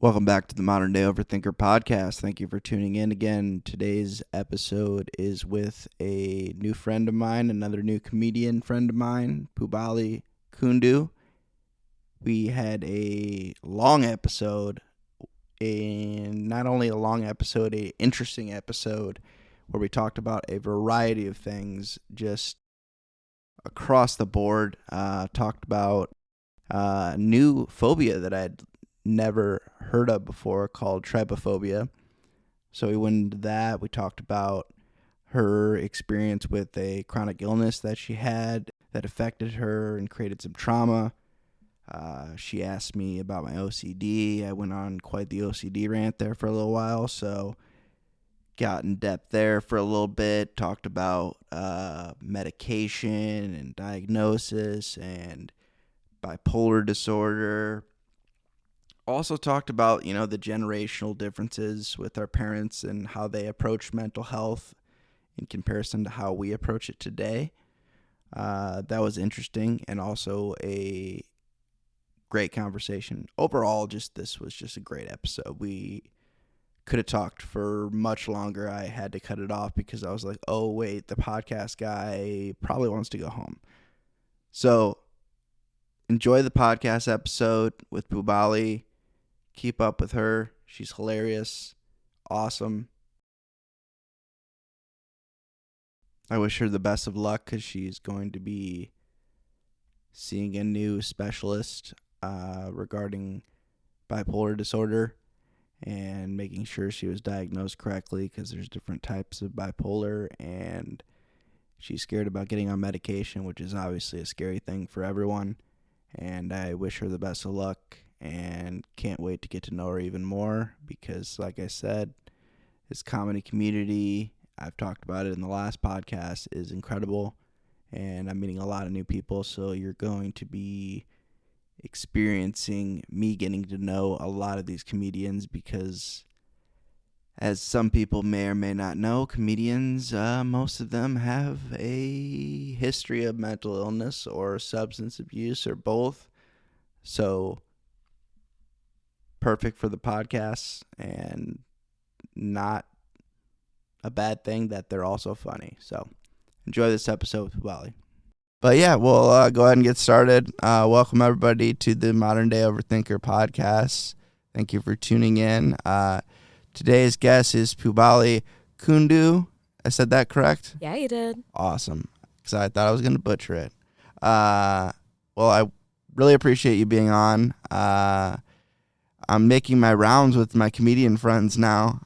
Welcome back to the Modern Day Overthinker podcast. Thank you for tuning in again. Today's episode is with a new friend of mine, another new comedian friend of mine, Pubali Kundu. We had a long episode, and not only a long episode, an interesting episode where we talked about a variety of things just across the board. Talked about a new phobia that I'd never heard of before called trypophobia. So we went into that. We talked about her experience with a chronic illness that she had that affected her and created some trauma. She asked me about my OCD. I went on quite the OCD rant there for a little while, so got in depth there for a little bit, talked about medication and diagnosis and bipolar disorder. Also talked about, the generational differences with our parents and how they approach mental health in comparison to how we approach it today. That was interesting and also a great conversation. Overall, this was just a great episode. We could have talked for much longer. I had to cut it off because I was like, oh, wait, the podcast guy probably wants to go home. So enjoy the podcast episode with Pubali. Keep up with her. She's hilarious. Awesome. I wish her the best of luck because she's going to be seeing a new specialist regarding bipolar disorder and making sure she was diagnosed correctly because there's different types of bipolar, and she's scared about getting on medication, which is obviously a scary thing for everyone. And I wish her the best of luck and can't wait to get to know her even more because, like I said, this comedy community, I've talked about it in the last podcast, is incredible, and I'm meeting a lot of new people, so you're going to be experiencing me getting to know a lot of these comedians because, as some people may or may not know, comedians, most of them have a history of mental illness or substance abuse or both. So perfect for the podcast and not a bad thing that they're also funny. So enjoy this episode with Pubali. But yeah, we'll go ahead and get started. Welcome everybody to the Modern Day Overthinker podcast. Thank you for tuning in. Today's guest is Pubali Kundu. I said that correct? Yeah, you did. Awesome. Because I thought I was going to butcher it. Well, I really appreciate you being on. I'm making my rounds with my comedian friends now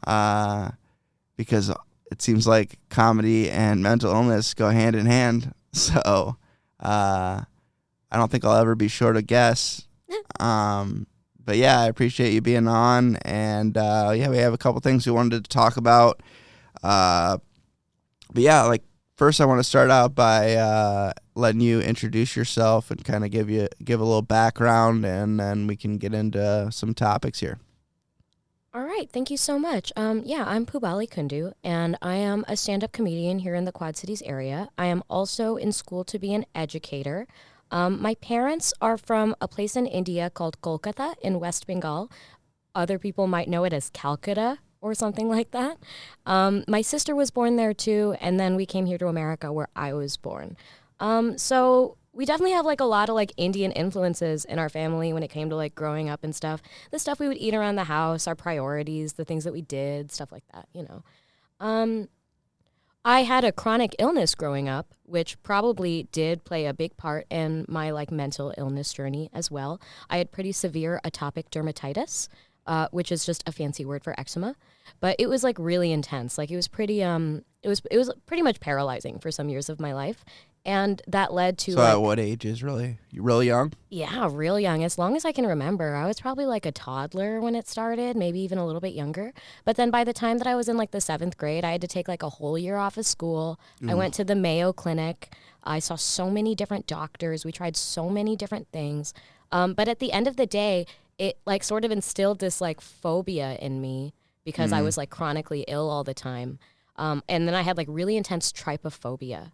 because it seems like comedy and mental illness go hand in hand. So I don't think I'll ever be short of guests. But yeah, I appreciate you being on. And we have a couple things we wanted to talk about. But yeah, first I want to start out by letting you introduce yourself and kind of give a little background, and then we can get into some topics here. All right, thank you so much. I'm Pubali Kundu, and I am a stand-up comedian here in the Quad Cities area. I am also in school to be an educator. My parents are from a place in India called Kolkata in West Bengal. Other people might know it as Calcutta or something like that. My sister was born there too, and then we came here to America where I was born. So we definitely have a lot of Indian influences in our family when it came to growing up and stuff. The stuff we would eat around the house, our priorities, the things that we did, stuff like that, I had a chronic illness growing up, which probably did play a big part in my mental illness journey as well. I had pretty severe atopic dermatitis, which is just a fancy word for eczema, but it was really intense. It was pretty it was pretty much paralyzing for some years of my life. And that led to So at what age is you really young? Yeah, real young. As long as I can remember, I was probably a toddler when it started, maybe even a little bit younger. But then by the time that I was in the 7th grade, I had to take a whole year off of school. I went to the Mayo Clinic. I saw so many different doctors. We tried so many different things. But at the end of the day, it sort of instilled this phobia in me because I was chronically ill all the time. And then I had really intense trypophobia.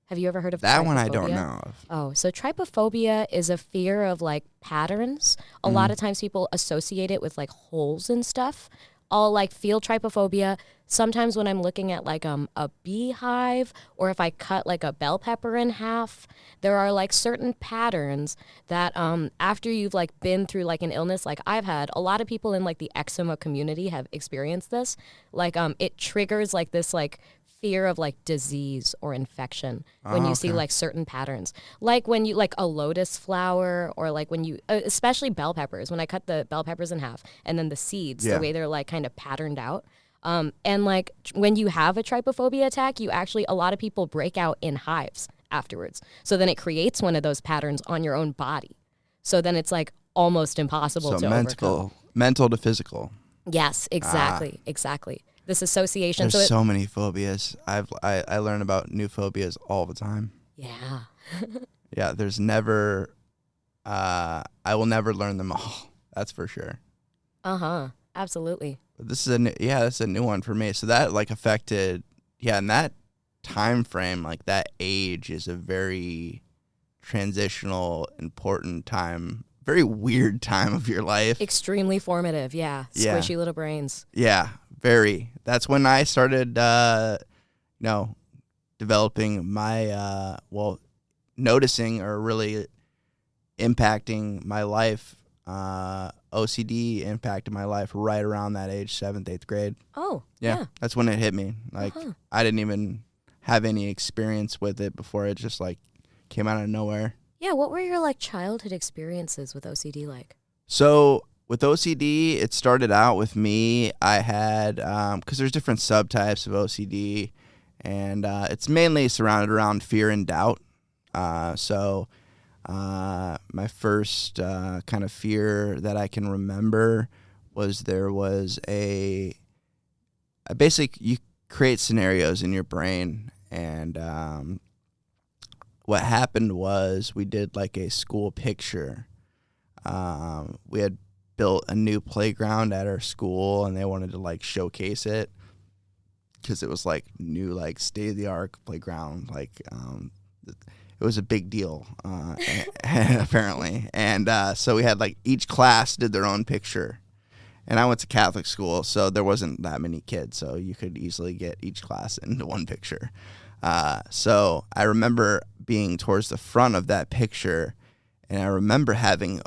Have you ever heard of That trypophobia? one I don't know of. Oh, so trypophobia is a fear of like patterns. A lot of times people associate it with like holes and stuff. I'll like feel trypophobia sometimes when I'm looking at like a beehive, or if I cut like a bell pepper in half. There are like certain patterns that after you've like been through like an illness, like I've had, a lot of people in like the eczema community have experienced this. Like it triggers like this like fear of like disease or infection when you see like certain patterns, like when you like a lotus flower, or like when you especially bell peppers, when I cut the bell peppers in half and then the seeds, the way they're like kind of patterned out, and like when you have a trypophobia attack, you actually, a lot of people break out in hives afterwards, so then it creates one of those patterns on your own body, so then it's like almost impossible to overcome. Mental to physical. Yes, exactly. This association. There's so many phobias. I learn about new phobias all the time. Yeah. Yeah, there's never. I will never learn them all. That's for sure. Absolutely. This is a new one for me. So that like affected. Yeah, and that time frame, like that age, is a very transitional, important time. Very weird time of your life. Extremely formative. Yeah. Squishy little brains. Yeah. Very. That's when I started, developing my, noticing or really impacting my life. OCD impacted my life right around that age, 7th, 8th grade. Oh, yeah. That's when it hit me. Like, I didn't even have any experience with it before. It just, like, came out of nowhere. Yeah, what were your, like, childhood experiences with OCD like? So with OCD, it started out with me. I had, because there's different subtypes of OCD, and it's mainly surrounded around fear and doubt. So my first kind of fear that I can remember was basically you create scenarios in your brain, and what happened was we did like a school picture. We had built a new playground at our school, and they wanted to like showcase it because it was like new, like state-of-the-art playground. Like it was a big deal apparently, and so we had like each class did their own picture, and I went to Catholic school, so there wasn't that many kids, so you could easily get each class into one picture. So I remember being towards the front of that picture, and I remember having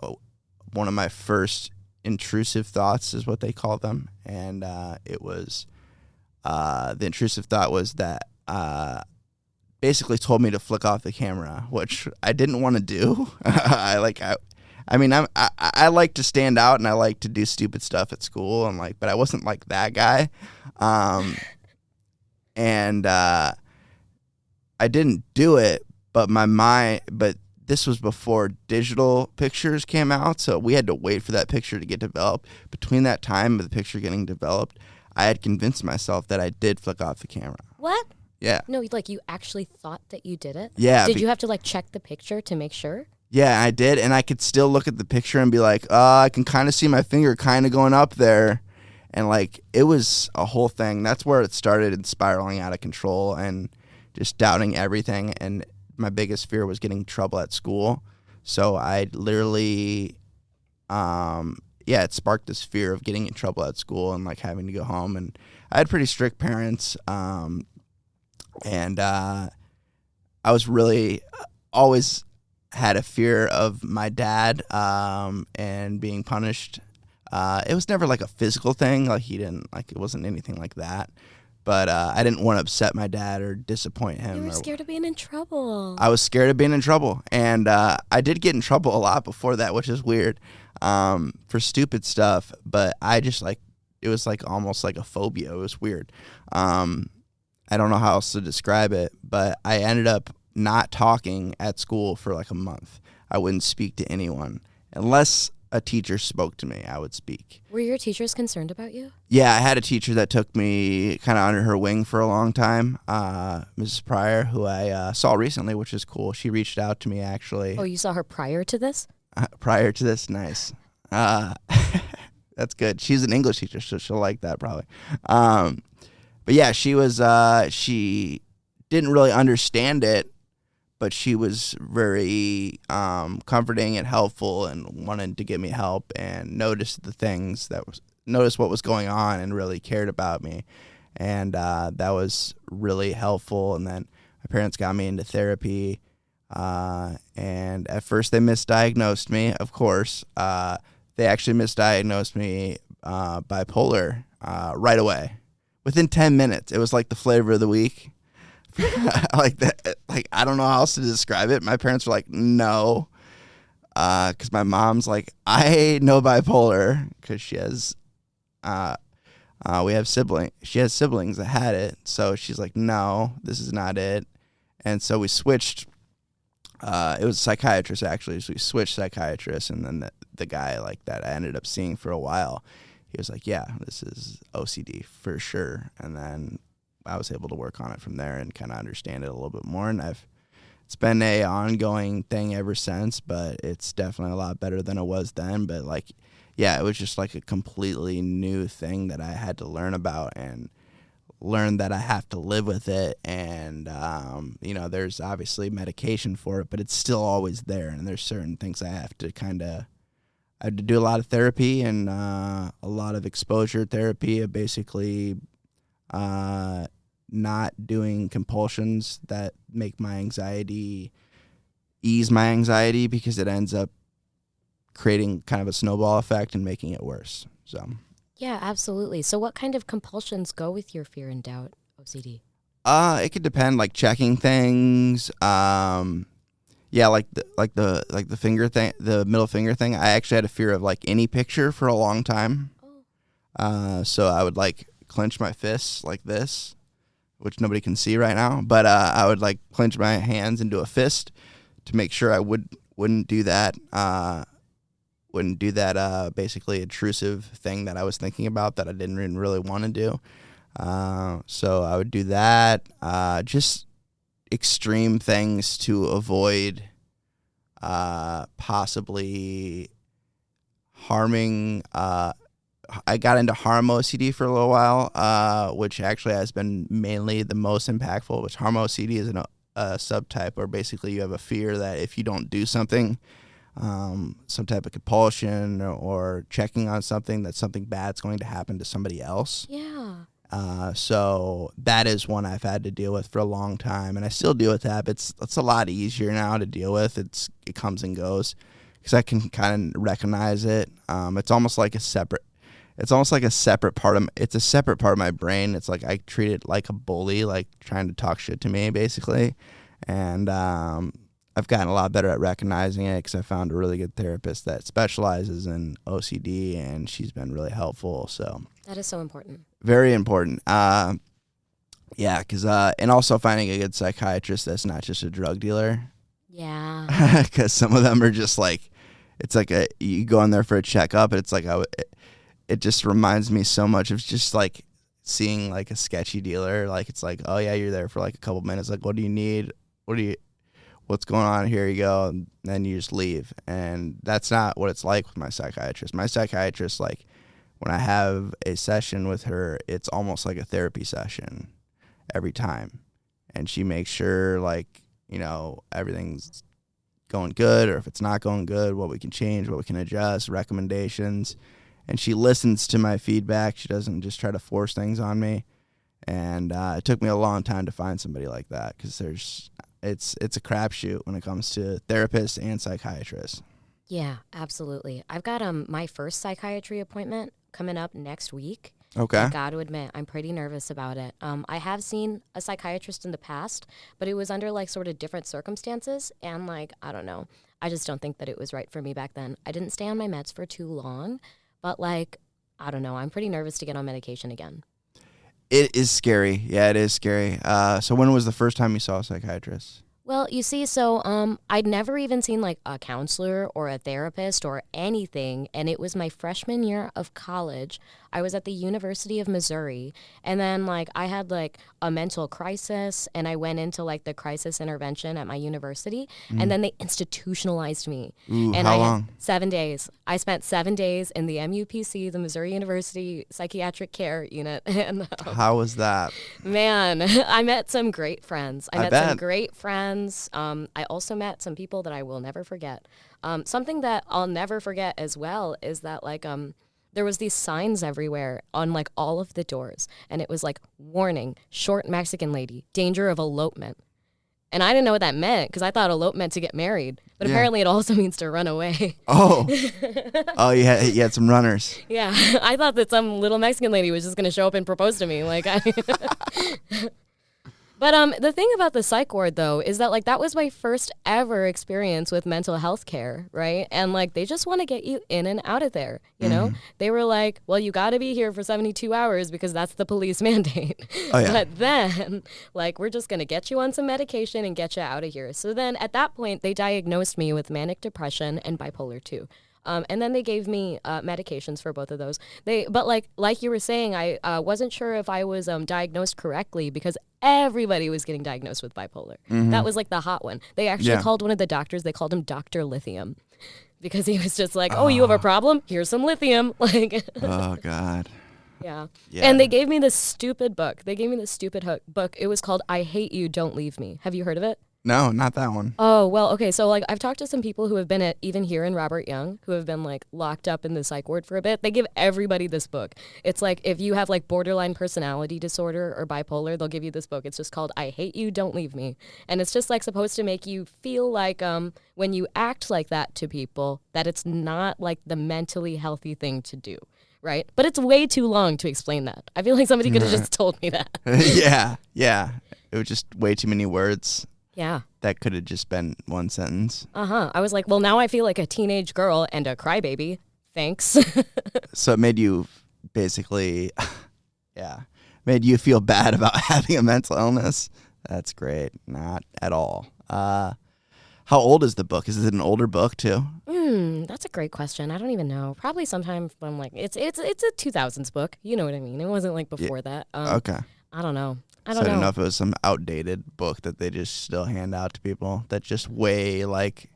one of my first intrusive thoughts, is what they call them. And it was, the intrusive thought was that basically told me to flick off the camera, which I didn't want to do. I like to stand out, and I like to do stupid stuff at school, and like, but I wasn't like that guy. And I didn't do it, but this was before digital pictures came out, so we had to wait for that picture to get developed. Between that time of the picture getting developed, I had convinced myself that I did flick off the camera. What? Yeah. No, like you actually thought that you did it? Yeah. Did you have to like check the picture to make sure? Yeah, I did, and I could still look at the picture and be like, I can kind of see my finger kind of going up there. And like, it was a whole thing. That's where it started, and spiraling out of control and just doubting everything. And my biggest fear was getting in trouble at school. So I literally, it sparked this fear of getting in trouble at school and like having to go home. And I had pretty strict parents. And I was really always had a fear of my dad and being punished. It was never like a physical thing. Like it wasn't anything like that. But I didn't want to upset my dad or disappoint him. You were scared of being in trouble. I was scared of being in trouble. And I did get in trouble a lot before that, which is weird, for stupid stuff. But I just it was like almost like a phobia. It was weird. I don't know how else to describe it, but I ended up not talking at school for like a month. I wouldn't speak to anyone unless a teacher spoke to me. I would speak. Were your teachers concerned about you? Yeah, I had a teacher that took me kind of under her wing for a long time, Mrs. Pryor, who I saw recently, which is cool. She reached out to me, actually. Oh, you saw her prior to this? Prior to this? Nice. That's good. She's an English teacher, so she'll like that probably. But yeah, she didn't really understand it but she was very comforting and helpful and wanted to give me help and noticed what was going on and really cared about me. And that was really helpful. And then my parents got me into therapy. And at first they misdiagnosed me, of course. They actually misdiagnosed me bipolar right away. Within 10 minutes. It was like the flavor of the week. Like that. Like, I don't know how else to describe it. My parents were like, no. Because my mom's like, I know bipolar because she has she has siblings that had it. So she's like, no, this is not it. And so we switched. It was a psychiatrist, actually. So we switched psychiatrists. And then the guy like that I ended up seeing for a while, he was like, yeah, this is OCD for sure. And then I was able to work on it from there and kind of understand it a little bit more. And it's been a ongoing thing ever since, but it's definitely a lot better than it was then. But like, yeah, it was just like a completely new thing that I had to learn about and learn that I have to live with it. And, there's obviously medication for it, but it's still always there. And there's certain things I have to I had to do a lot of therapy and a lot of exposure therapy of basically not doing compulsions that make ease my anxiety, because it ends up creating kind of a snowball effect and making it worse. So Yeah, absolutely. So what kind of compulsions go with your fear and doubt OCD? it could depend, like checking things. Yeah, like the finger thing, the middle finger thing. I actually had a fear of like any picture for a long time. So I would like clench my fists like this, which nobody can see right now. But I would like clench my hands into a fist to make sure I wouldn't do that. Basically intrusive thing that I was thinking about that I didn't even really want to do. So I would do that. Just extreme things to avoid possibly harming. I got into harm OCD for a little while, which actually has been mainly the most impactful, which harm OCD is a subtype where basically you have a fear that if you don't do something, some type of compulsion or checking on something, that something bad's going to happen to somebody else. Yeah. So that is one I've had to deal with for a long time, and I still deal with that, but it's a lot easier now to deal with. It comes and goes because I can kind of recognize it. It's almost like a separate part of it's a separate part of my brain. It's like I treat it like a bully, like trying to talk shit to me, basically. And I've gotten a lot better at recognizing it because I found a really good therapist that specializes in OCD, and she's been really helpful. So that is so important. Very important. Yeah, because and also finding a good psychiatrist that's not just a drug dealer. Yeah. Because some of them are just like, it's like you go in there for a checkup, and it's like it just reminds me so much of just like seeing like a sketchy dealer. Like it's like, oh yeah, you're there for like a couple minutes. Like, what do you need? What's going on? Here you go. And then you just leave. And that's not what it's like with my psychiatrist. My psychiatrist, like when I have a session with her, it's almost like a therapy session every time. And she makes sure like, everything's going good, or if it's not going good, what we can change, what we can adjust, recommendations. And she listens to my feedback. She doesn't just try to force things on me. And it took me a long time to find somebody like that, because it's a crapshoot when it comes to therapists and psychiatrists. Yeah, absolutely. I've got my first psychiatry appointment coming up next week. Okay. I got to admit, I'm pretty nervous about it. I have seen a psychiatrist in the past, but it was under like sort of different circumstances, and like, I don't know. I just don't think that it was right for me back then. I didn't stay on my meds for too long, but like, I don't know. I'm pretty nervous to get on medication again. It is scary. Yeah, it is scary. So when was the first time you saw a psychiatrist? Well, you see, so I'd never even seen like a counselor or a therapist or anything, and it was my freshman year of college. I was at the University of Missouri, and then like I had like a mental crisis, and I went into like the crisis intervention at my university, and then they institutionalized me. Ooh, and how I long? Had 7 days. I spent 7 days in the MUPC, the Missouri University Psychiatric Care Unit, and How was that? man, I met some great friends. I met bet. some great friends. friends. I also met some people that I will never forget. Something that I'll never forget as well is that like there was these signs everywhere on like all of the doors, and it was like, warning, short Mexican lady, danger of elopement. And I didn't know what that meant because I thought elope meant to get married, but apparently it also means to run away. Oh, you had some runners. Yeah, I thought that some little Mexican lady was just gonna show up and propose to me, like. But the thing about the psych ward, though, is that, like, that was my first ever experience with mental health care, right? And, like, they just want to get you in and out of there, you know? They were like, well, you got to be here for 72 hours because that's the police mandate. Oh, yeah. But then, like, we're just going to get you on some medication and get you out of here. So then at that point, they diagnosed me with manic depression and bipolar 2. And then they gave me medications for both of those. But like you were saying, I wasn't sure if I was diagnosed correctly because everybody was getting diagnosed with bipolar. That was like the hot one. They actually called one of the doctors, they called him Dr. Lithium because he was just like, oh, you have a problem? Here's some lithium. Like, oh, God. Yeah. And they gave me this stupid book. Book. It was called I Hate You, Don't Leave Me. Have you heard of it? No, not that one. Oh, well, okay. So, like, I've talked to some people who have been even here in Robert Young, who have been, like, locked up in the psych ward for a bit. They give everybody this book. It's like, if you have, like, borderline personality disorder or bipolar, they'll give you this book. It's just called I Hate You, Don't Leave Me. And it's just, like, supposed to make you feel like when you act like that to people, that it's not, like, the mentally healthy thing to do. Right? But it's way too long to explain that. I feel like somebody could have just told me that. Yeah. It was just way too many words. Yeah. That could have just been one sentence. I was like, well, now I feel like a teenage girl and a crybaby. Thanks. So it made you basically, made you feel bad about having a mental illness. That's great. Not at all. How old is the book? Is it an older book too? That's a great question. I don't even know. Probably sometime from like, it's a 2000s book. You know what I mean? It wasn't like before that. Okay. I don't know. I don't know if it was some outdated book that they just still hand out to people that's just way like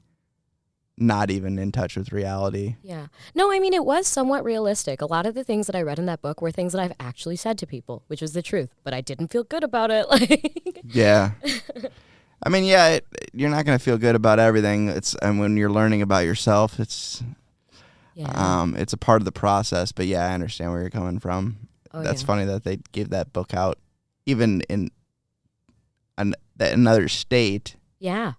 not even in touch with reality. Yeah. No, I mean, it was somewhat realistic. A lot of the things that I read in that book were things that I've actually said to people, which was the truth, but I didn't feel good about it. Like, yeah. I mean, you're not going to feel good about everything. And when you're learning about yourself, it's a part of the process, but I understand where you're coming from. Oh, that's funny that they gave that book out even in another state. Yeah.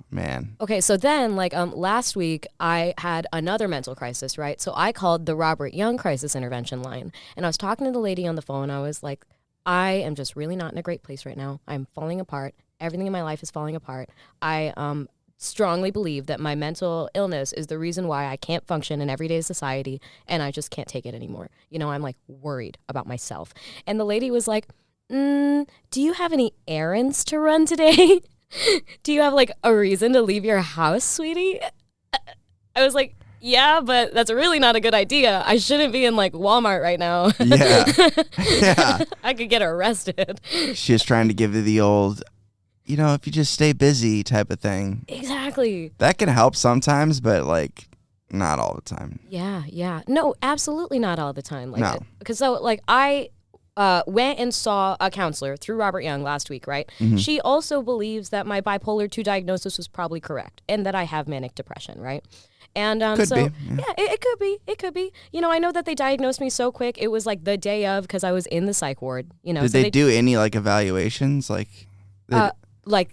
Man. Okay, so then, like, last week, I had another mental crisis, right? So I called the Robert Young Crisis Intervention line, and I was talking to the lady on the phone. I was like, I am just really not in a great place right now. I'm falling apart. Everything in my life is falling apart. I strongly believe that my mental illness is the reason why I can't function in everyday society, and I just can't take it anymore. You know, I'm like worried about myself. And the lady was like, do you have any errands to run today? Do you have like a reason to leave your house, sweetie? I was like, yeah, but that's really not a good idea. I shouldn't be in like Walmart right now. Yeah. I could get arrested. She was trying to give you the old, if you just stay busy type of thing. Exactly. That can help sometimes, but like not all the time. Yeah. No, absolutely not all the time. Like, no. Because so like I went and saw a counselor through Robert Young last week, right? Mm-hmm. She also believes that my bipolar 2 diagnosis was probably correct and that I have manic depression, right? And could be. It could be. It could be. I know that they diagnosed me so quick. It was like the day of because I was in the psych ward. Did they do any like evaluations? Like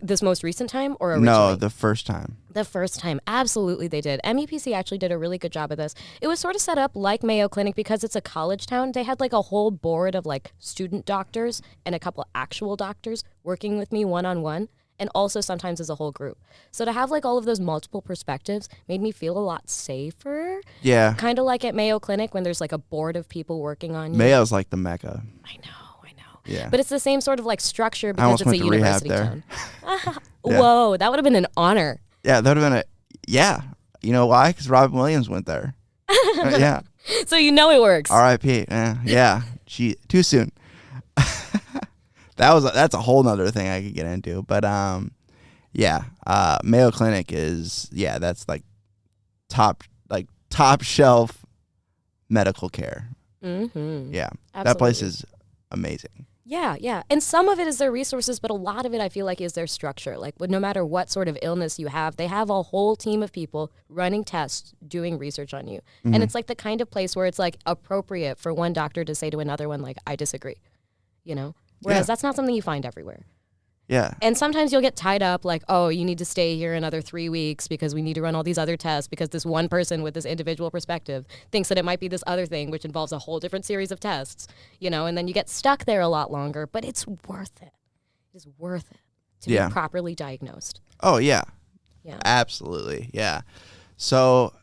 this most recent time or originally? No, the first time. The first time. Absolutely they did. MEPC actually did a really good job of this. It was sort of set up like Mayo Clinic because it's a college town. They had like a whole board of like student doctors and a couple actual doctors working with me one-on-one and also sometimes as a whole group. So to have like all of those multiple perspectives made me feel a lot safer. Yeah. Kind of like at Mayo Clinic when there's like a board of people working on you. Mayo's like the Mecca. I know. Yeah. But it's the same sort of like structure because it's a university town. Yeah. Whoa, that would have been an honor. Yeah, that would have been You know why? Because Robin Williams went there. Yeah. So it works. R.I.P. Yeah. Too soon. That's a whole nother thing I could get into. But Mayo Clinic is that's like top shelf medical care. Mm-hmm. Yeah. Absolutely. That place is amazing. Yeah, yeah. And some of it is their resources, but a lot of it I feel like is their structure. Like no matter what sort of illness you have, they have a whole team of people running tests, doing research on you. And Hmm. it's like the kind of place where it's like appropriate for one doctor to say to another one, like, I disagree, you know? Yeah. Whereas that's not something you find everywhere. Yeah. And sometimes you'll get tied up like, oh, you need to stay here another 3 weeks because we need to run all these other tests because this one person with this individual perspective thinks that it might be this other thing, which involves a whole different series of tests, and then you get stuck there a lot longer, but it's worth it. It is worth it to Yeah. be properly diagnosed. Oh, yeah. Yeah. Absolutely. Yeah. So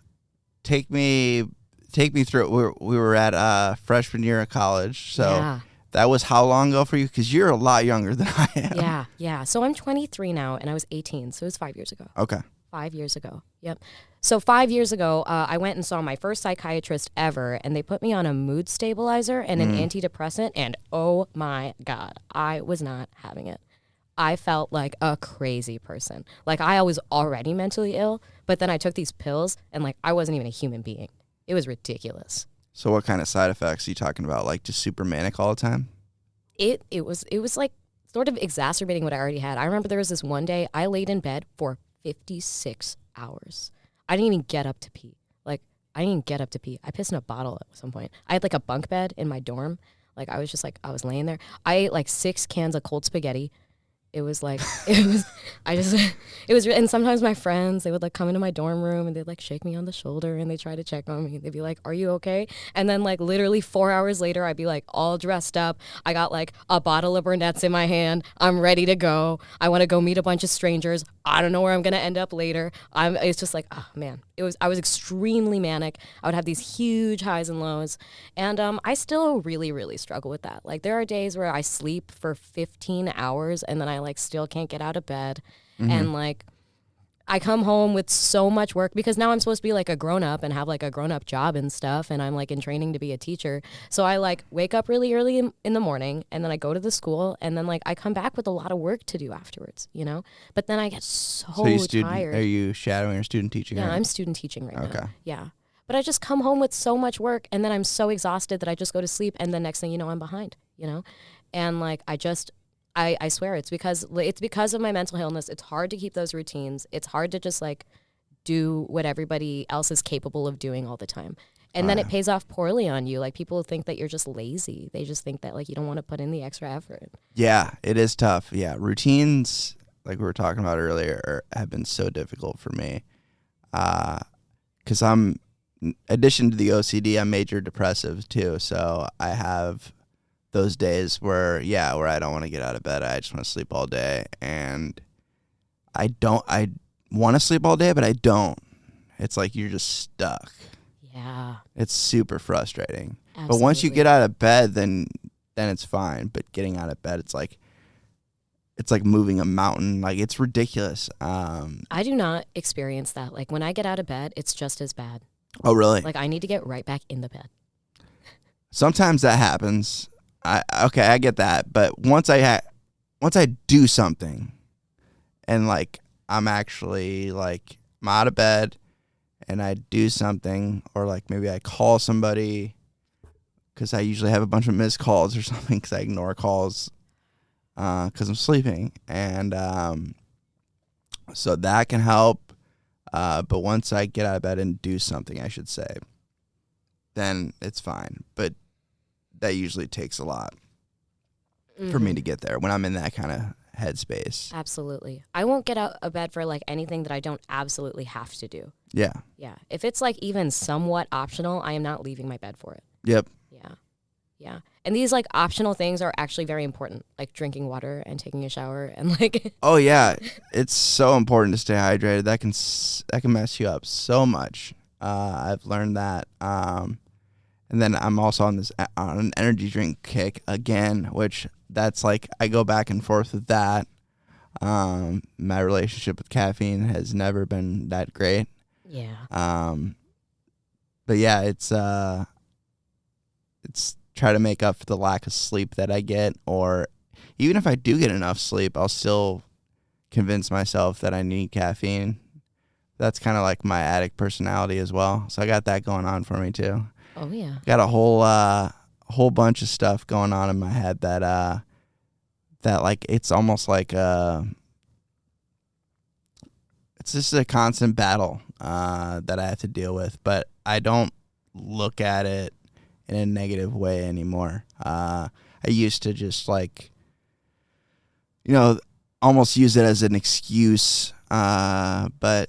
take me through it. We were at freshman year of college. So Yeah. that was how long ago for you? Because you're a lot younger than I am. Yeah. Yeah. So I'm 23 now and I was 18. So it was 5 years ago. Okay. 5 years ago. Yep. So 5 years ago, I went and saw my first psychiatrist ever, and they put me on a mood stabilizer and an antidepressant, and oh my God, I was not having it. I felt like a crazy person. Like I was already mentally ill, but then I took these pills, and like I wasn't even a human being. It was ridiculous. So what kind of side effects are you talking about? Like just super manic all the time? It was like sort of exacerbating what I already had. I remember there was this one day I laid in bed for 56 hours. I didn't even get up to pee. Like, I didn't even get up to pee. I pissed in a bottle at some point. I had like a bunk bed in my dorm. Like, I was just like, I was laying there. I ate like 6 cans of cold spaghetti. It was like, and sometimes my friends, they would like come into my dorm room and they'd like shake me on the shoulder and they try to check on me. They'd be like, are you okay? And then like literally 4 hours later, I'd be like all dressed up. I got like a bottle of Burnett's in my hand. I'm ready to go. I want to go meet a bunch of strangers. I don't know where I'm going to end up later. It's just like, oh man, I was extremely manic. I would have these huge highs and lows. And I still really, really struggle with that. Like there are days where I sleep for 15 hours and then I like still can't get out of bed. And like I come home with so much work because now I'm supposed to be like a grown up and have like a grown up job and stuff. And I'm like in training to be a teacher. So I like wake up really early in the morning and then I go to the school and then like I come back with a lot of work to do afterwards, But then I get so tired. Are you shadowing or student teaching? Yeah, right? I'm student teaching right Okay. now. Yeah. But I just come home with so much work and then I'm so exhausted that I just go to sleep and the next thing you know, I'm behind, And like I swear it's because of my mental illness. It's hard to keep those routines. It's hard to just like do what everybody else is capable of doing all the time. And then it pays off poorly on you. Like people think that you're just lazy. They just think that like you don't want to put in the extra effort. Yeah, it is tough. Yeah, routines, like we were talking about earlier, have been so difficult for me. Because in addition to the OCD, I'm major depressive too. So I have those days where I don't want to get out of bed. I just want to sleep all day. And I want to sleep all day, but I don't. It's like you're just stuck. Yeah. It's super frustrating. Absolutely. But once you get out of bed, then it's fine. But getting out of bed, it's like moving a mountain. Like it's ridiculous. I do not experience that. Like when I get out of bed, it's just as bad. Oh, really? Like I need to get right back in the bed. Sometimes that happens. I get that. But once I do something, and like I'm actually like I'm out of bed, and I do something, or like maybe I call somebody, because I usually have a bunch of missed calls or something, because I ignore calls, because I'm sleeping, and so that can help. But once I get out of bed and do something, I should say, then it's fine. But that usually takes a lot for me to get there when I'm in that kind of headspace. Absolutely. I won't get out of bed for like anything that I don't absolutely have to do. Yeah. Yeah. If it's like even somewhat optional, I am not leaving my bed for it. Yep. Yeah. Yeah. And these like optional things are actually very important, like drinking water and taking a shower and like. Oh yeah, it's so important to stay hydrated. That can mess you up so much. I've learned that. And then I'm also on an energy drink kick again, which that's like I go back and forth with that. My relationship with caffeine has never been that great. Yeah. But yeah, it's try to make up for the lack of sleep that I get, or even if I do get enough sleep, I'll still convince myself that I need caffeine. That's kind of like my addict personality as well. So I got that going on for me too. Oh yeah. Got a whole bunch of stuff going on in my head that that like it's almost like it's just a constant battle that I have to deal with, but I don't look at it in a negative way anymore. I used to just like, almost use it as an excuse, but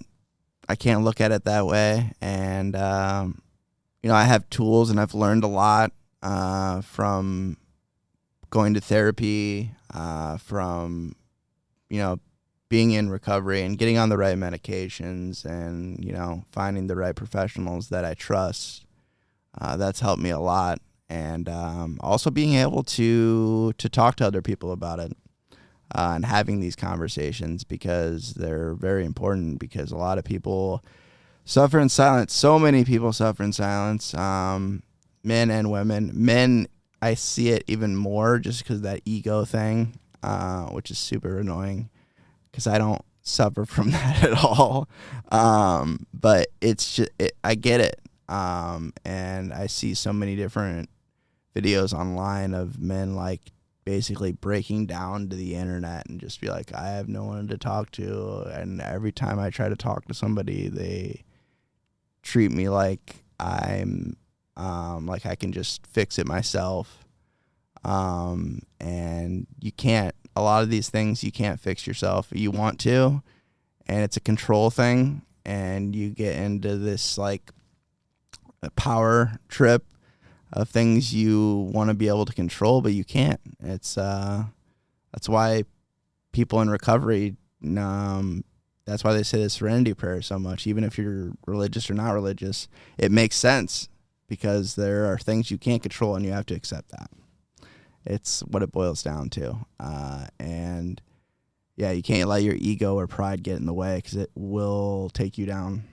I can't look at it that way. And, I have tools, and I've learned a lot from going to therapy, from, being in recovery and getting on the right medications and, finding the right professionals that I trust. That's helped me a lot. And also being able to talk to other people about it and having these conversations, because they're very important, because a lot of people suffer in silence. So many people suffer in silence, men and women. Men, I see it even more just because of that ego thing, which is super annoying, because I don't suffer from that at all. But it's just, I get it. And I see so many different videos online of men like basically breaking down to the internet and just be like, I have no one to talk to. And every time I try to talk to somebody, they treat me like I'm, like I can just fix it myself. And you can't. A lot of these things you can't fix yourself. You want to, and it's a control thing, and you get into this like a power trip of things you want to be able to control, but you can't. It's that's why people in recovery, that's why they say the serenity prayer so much. Even if you're religious or not religious, it makes sense, because there are things you can't control, and you have to accept that. It's what it boils down to. And yeah, you can't let your ego or pride get in the way, because it will take you down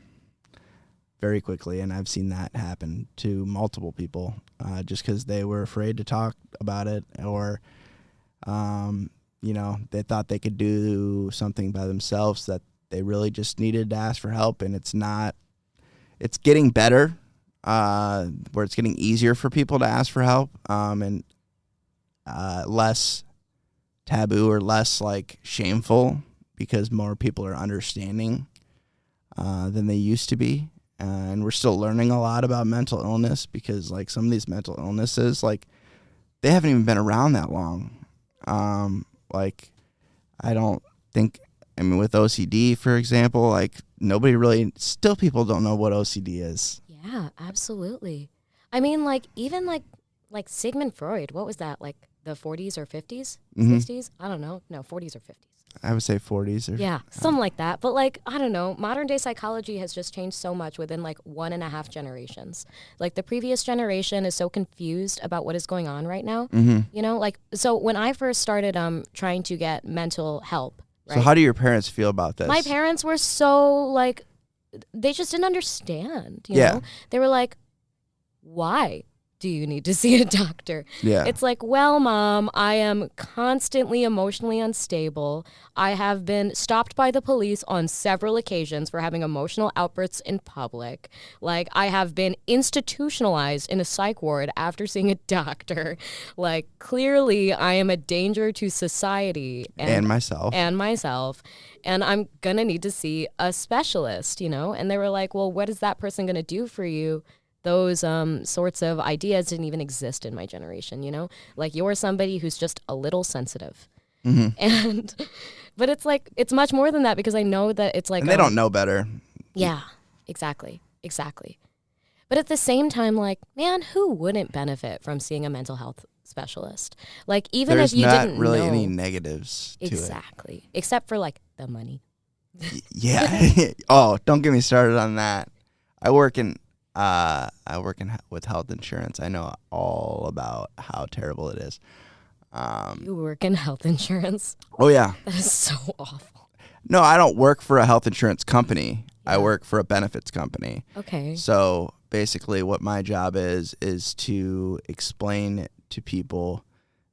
very quickly. And I've seen that happen to multiple people, just because they were afraid to talk about it, or, they thought they could do something by themselves that they really just needed to ask for help. And it's not, it's getting better, where it's getting easier for people to ask for help, and less taboo or less like shameful, because more people are understanding than they used to be. And we're still learning a lot about mental illness, because like some of these mental illnesses, like they haven't even been around that long. Like I don't think, with OCD, for example, like nobody really, still people don't know what OCD is. Yeah, absolutely. I mean, like even like Sigmund Freud, what was that, like the 40s or 50s, 60s? I don't know. No, 40s or 50s. I would say 40s. Or yeah, something like that. But like, I don't know. Modern day psychology has just changed so much within like 1.5 generations. Like the previous generation is so confused about what is going on right now. Like, so when I first started trying to get mental help, right? So how do your parents feel about this? My parents were so like, they just didn't understand, you know? They were like, why do you need to see a doctor? Yeah. It's like, well, Mom, I am constantly emotionally unstable. I have been stopped by the police on several occasions for having emotional outbursts in public. Like, I have been institutionalized in a psych ward after seeing a doctor. Like, clearly, I am a danger to society. And myself. And I'm going to need to see a specialist, And they were like, well, what is that person going to do for you? Those sorts of ideas didn't even exist in my generation, Like you're somebody who's just a little sensitive. But it's like, it's much more than that, because I know that it's like... And they don't know better. Yeah, exactly. But at the same time, like, man, who wouldn't benefit from seeing a mental health specialist? Like, even There's if you didn't know... There's not really any negatives to it. Exactly. Except for, like, the money. Yeah. Oh, don't get me started on that. I work with health insurance. I know all about how terrible it is. You work in health insurance? Oh, yeah. That is so awful. No, I don't work for a health insurance company. Yeah. I work for a benefits company. Okay. So basically what my job is to explain to people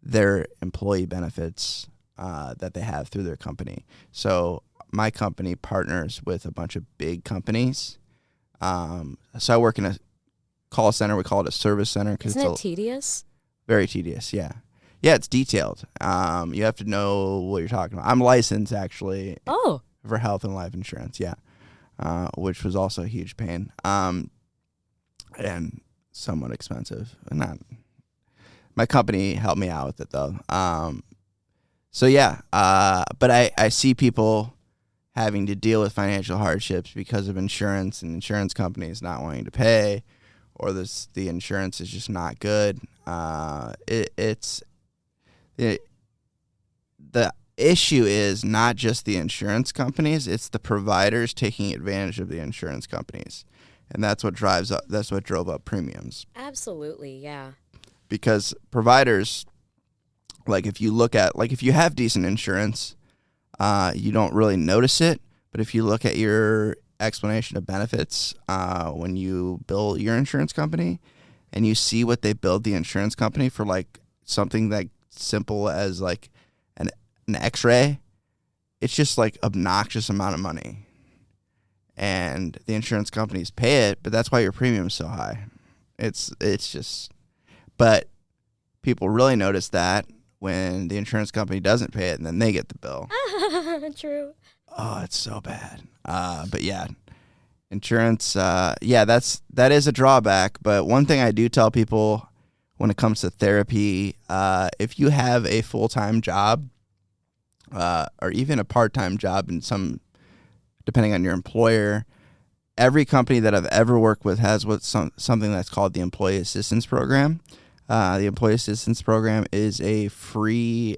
their employee benefits that they have through their company. So my company partners with a bunch of big companies. So I work in a call center. We call it a service center. Isn't it tedious? Very tedious, yeah. Yeah, it's detailed. You have to know what you're talking about. I'm licensed actually Oh, for health and life insurance. Yeah, which was also a huge pain. And somewhat expensive. Not my company helped me out with it though. So yeah, but I see people having to deal with financial hardships because of insurance and insurance companies not wanting to pay, or the insurance is just not good. The issue is not just the insurance companies; it's the providers taking advantage of the insurance companies, and that's what drove up premiums. absolutely. Yeah. Because providers, like if you have decent insurance, you don't really notice it. But if you look at your explanation of benefits when you bill your insurance company, and you see what they billed the insurance company for, like something that simple as like an X-ray, it's just like obnoxious amount of money, and the insurance companies pay it, but that's why your premium is so high. It's just, but people really notice that when the insurance company doesn't pay it, and then they get the bill. True. Oh, it's so bad. But yeah, insurance. That is a drawback. But one thing I do tell people when it comes to therapy, if you have a full-time job, or even a part-time job, depending on your employer, every company that I've ever worked with has something that's called the Employee Assistance Program. The Employee Assistance Program is a free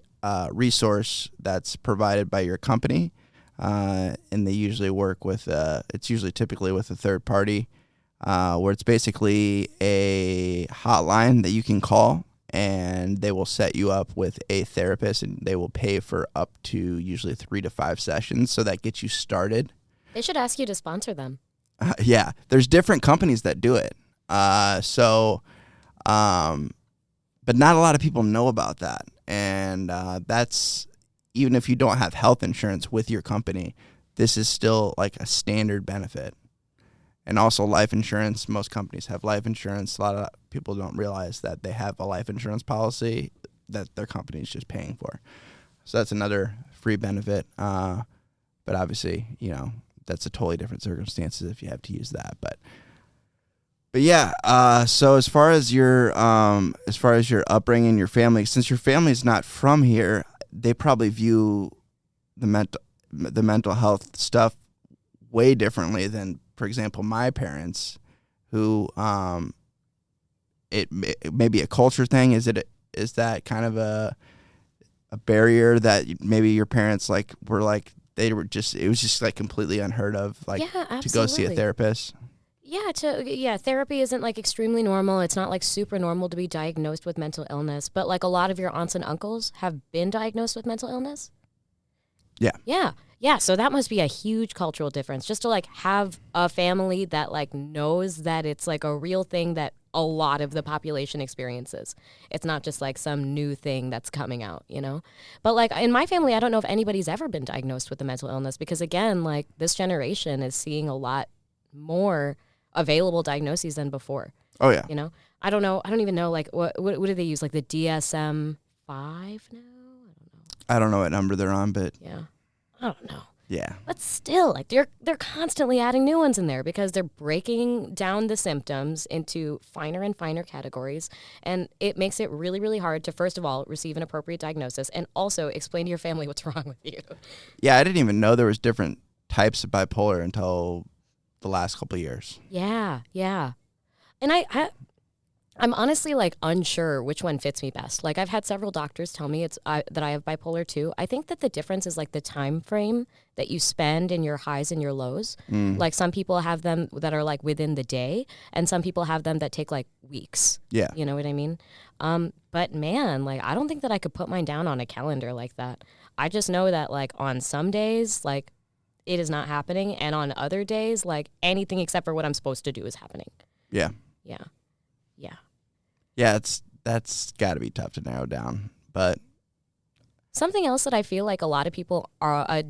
resource that's provided by your company, and they usually work with, typically with a third party, where it's basically a hotline that you can call, and they will set you up with a therapist, and they will pay for up to usually 3 to 5 sessions, so that gets you started. They should ask you to sponsor them. Yeah, there's different companies that do it. But not a lot of people know about that. And that's, even if you don't have health insurance with your company, this is still like a standard benefit. And also life insurance. Most companies have life insurance. A lot of people don't realize that they have a life insurance policy that their company is just paying for. So that's another free benefit. But obviously, that's a totally different circumstances if you have to use that. But yeah, so as far as your upbringing, your family, since your family's not from here, they probably view the mental health stuff way differently than, for example, my parents, who it may be a culture thing. Is that kind of a barrier that maybe your parents it was just like completely unheard of, like, Yeah, to go see a therapist? Yeah, therapy isn't like extremely normal. It's not like super normal to be diagnosed with mental illness, but like a lot of your aunts and uncles have been diagnosed with mental illness. Yeah. Yeah, so that must be a huge cultural difference, just to like have a family that like knows that it's like a real thing that a lot of the population experiences. It's not just like some new thing that's coming out, But like in my family, I don't know if anybody's ever been diagnosed with a mental illness, because again, like this generation is seeing a lot more available diagnoses than before. Oh yeah. I don't know. I don't even know, like what do they use, like the DSM-5 now? I don't know what number they're on, but Yeah. I don't know. yeah. But still, like they're constantly adding new ones in there because they're breaking down the symptoms into finer and finer categories, and it makes it really, really hard to, first of all, receive an appropriate diagnosis and also explain to your family what's wrong with you. Yeah, I didn't even know there was different types of bipolar until the last couple of years. Yeah. And I'm honestly like unsure which one fits me best. Like I've had several doctors tell me that I have bipolar 2. I think that the difference is like the time frame that you spend in your highs and your lows. Like some people have them that are like within the day, and some people have them that take like weeks. Yeah. You know what I mean? But man, like I don't think that I could put mine down on a calendar like that. I just know that like on some days, like it is not happening, and on other days, like anything except for what I'm supposed to do is happening. Yeah. Yeah. That's got to be tough to narrow down. But something else that I feel like a lot of people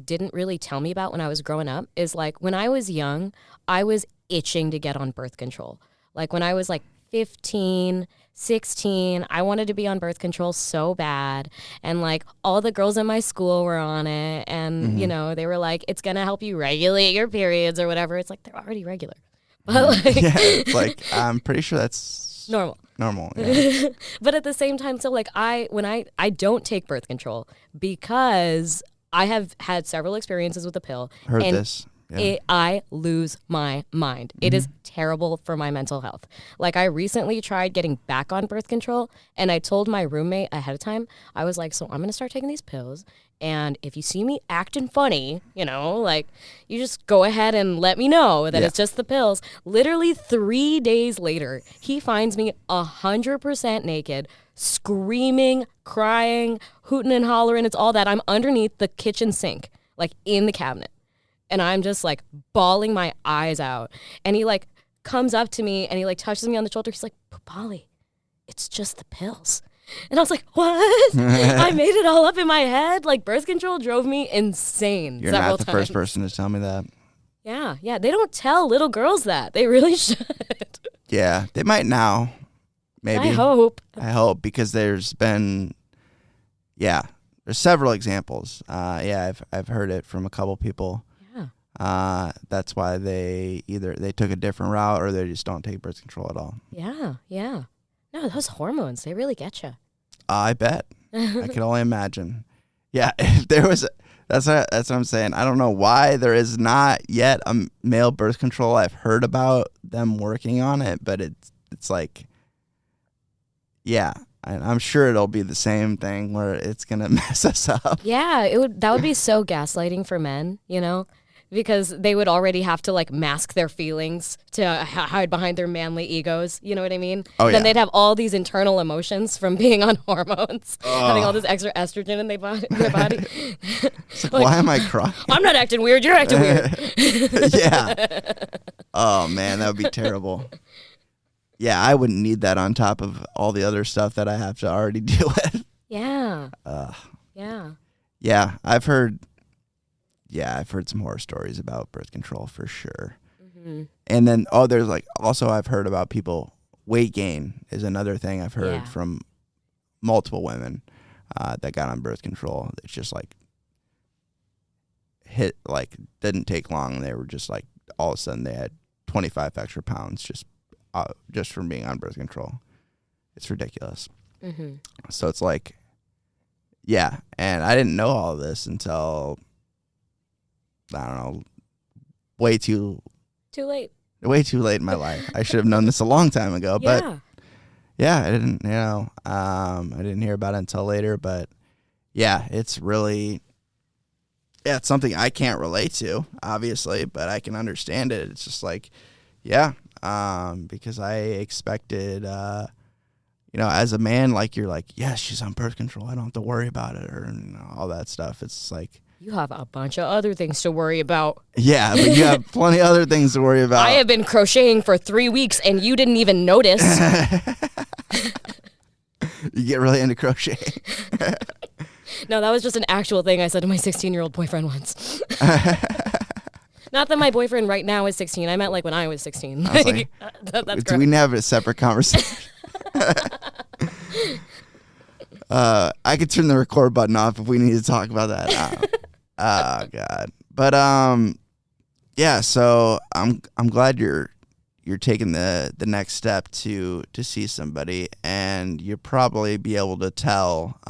didn't really tell me about when I was growing up is like when I was young, I was itching to get on birth control. Like when I was like 15, 16. I wanted to be on birth control so bad. And like all the girls in my school were on it. And, they were like, it's going to help you regulate your periods or whatever. It's like, they're already regular. But like, yeah, it's like, I'm pretty sure that's normal. Yeah. But at the same time, so like I don't take birth control because I have had several experiences with the pill. Heard this. Yeah. I lose my mind. It is terrible for my mental health. Like I recently tried getting back on birth control and I told my roommate ahead of time, I was like, so I'm going to start taking these pills. And if you see me acting funny, like you just go ahead and let me know that it's just the pills. Literally 3 days later, he finds me 100% naked, screaming, crying, hooting and hollering. It's all that. I'm underneath the kitchen sink, like in the cabinet. And I'm just like bawling my eyes out. And he like comes up to me and he like touches me on the shoulder. He's like, Pubali, it's just the pills. And I was like, what? I made it all up in my head. Like birth control drove me insane. You're not the first person to tell me that. Yeah. They don't tell little girls that. They really should. Yeah, they might now. Maybe. I hope because there's been, there's several examples. I've heard it from a couple people. That's why they took a different route or they just don't take birth control at all. Yeah. No, those hormones, they really get you. I bet. I can only imagine. Yeah, if there was, that's what I'm saying. I don't know why there is not yet a male birth control. I've heard about them working on it, but it's like, yeah, I'm sure it'll be the same thing where it's gonna mess us up. Yeah, that would be so gaslighting for men, because they would already have to like mask their feelings to hide behind their manly egos. You know what I mean? Oh, then they'd have all these internal emotions from being on hormones, having all this extra estrogen in their body. It's like, why am I crying? I'm not acting weird. You're acting weird. Yeah. Oh, man, that would be terrible. Yeah, I wouldn't need that on top of all the other stuff that I have to already deal with. Yeah. Yeah, I've heard some horror stories about birth control for sure. Mm-hmm. And then, there's like, also I've heard about people, weight gain is another thing I've heard from multiple women that got on birth control. It's just like, didn't take long. They were just like, all of a sudden they had 25 extra pounds just from being on birth control. It's ridiculous. Mm-hmm. So it's like, yeah. And I didn't know all of this until, I don't know, way too late in my life. I should have known this a long time ago, but yeah, I didn't, I didn't hear about it until later, but yeah, it's really, it's something I can't relate to, obviously, but I can understand it. It's just like, because I expected, as a man, like, you're like, yes, she's on birth control. I don't have to worry about it or all that stuff. It's like, you have a bunch of other things to worry about. Yeah, but you have plenty of other things to worry about. I have been crocheting for 3 weeks and you didn't even notice. You get really into crocheting. No, that was just an actual thing I said to my 16-year-old boyfriend once. Not that my boyfriend right now is 16. I meant like when I was 16. I was like, that's we have a separate conversation? I could turn the record button off if we need to talk about that. Oh God. But so I'm glad you're taking the next step to see somebody, and you'll probably be able to tell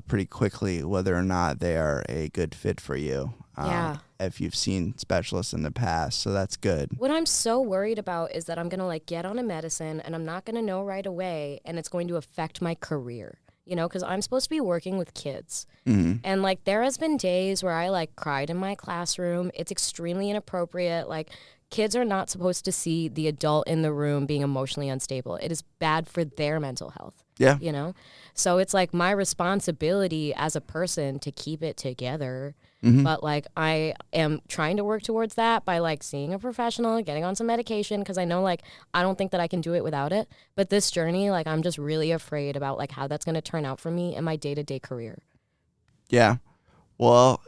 pretty quickly whether or not they are a good fit for you. If you've seen specialists in the past, so that's good. What I'm so worried about is that I'm gonna like get on a medicine and I'm not gonna know right away, and it's going to affect my career. Because I'm supposed to be working with kids. Mm-hmm. And, like, there has been days where I, like, cried in my classroom. It's extremely inappropriate. Like, kids are not supposed to see the adult in the room being emotionally unstable. It is bad for their mental health. Yeah. So it's, like, my responsibility as a person to keep it together. Mm-hmm. But, like, I am trying to work towards that by, like, seeing a professional, getting on some medication, because I know, like, I don't think that I can do it without it. But this journey, like, I'm just really afraid about, like, how that's going to turn out for me in my day-to-day career. Yeah. Well,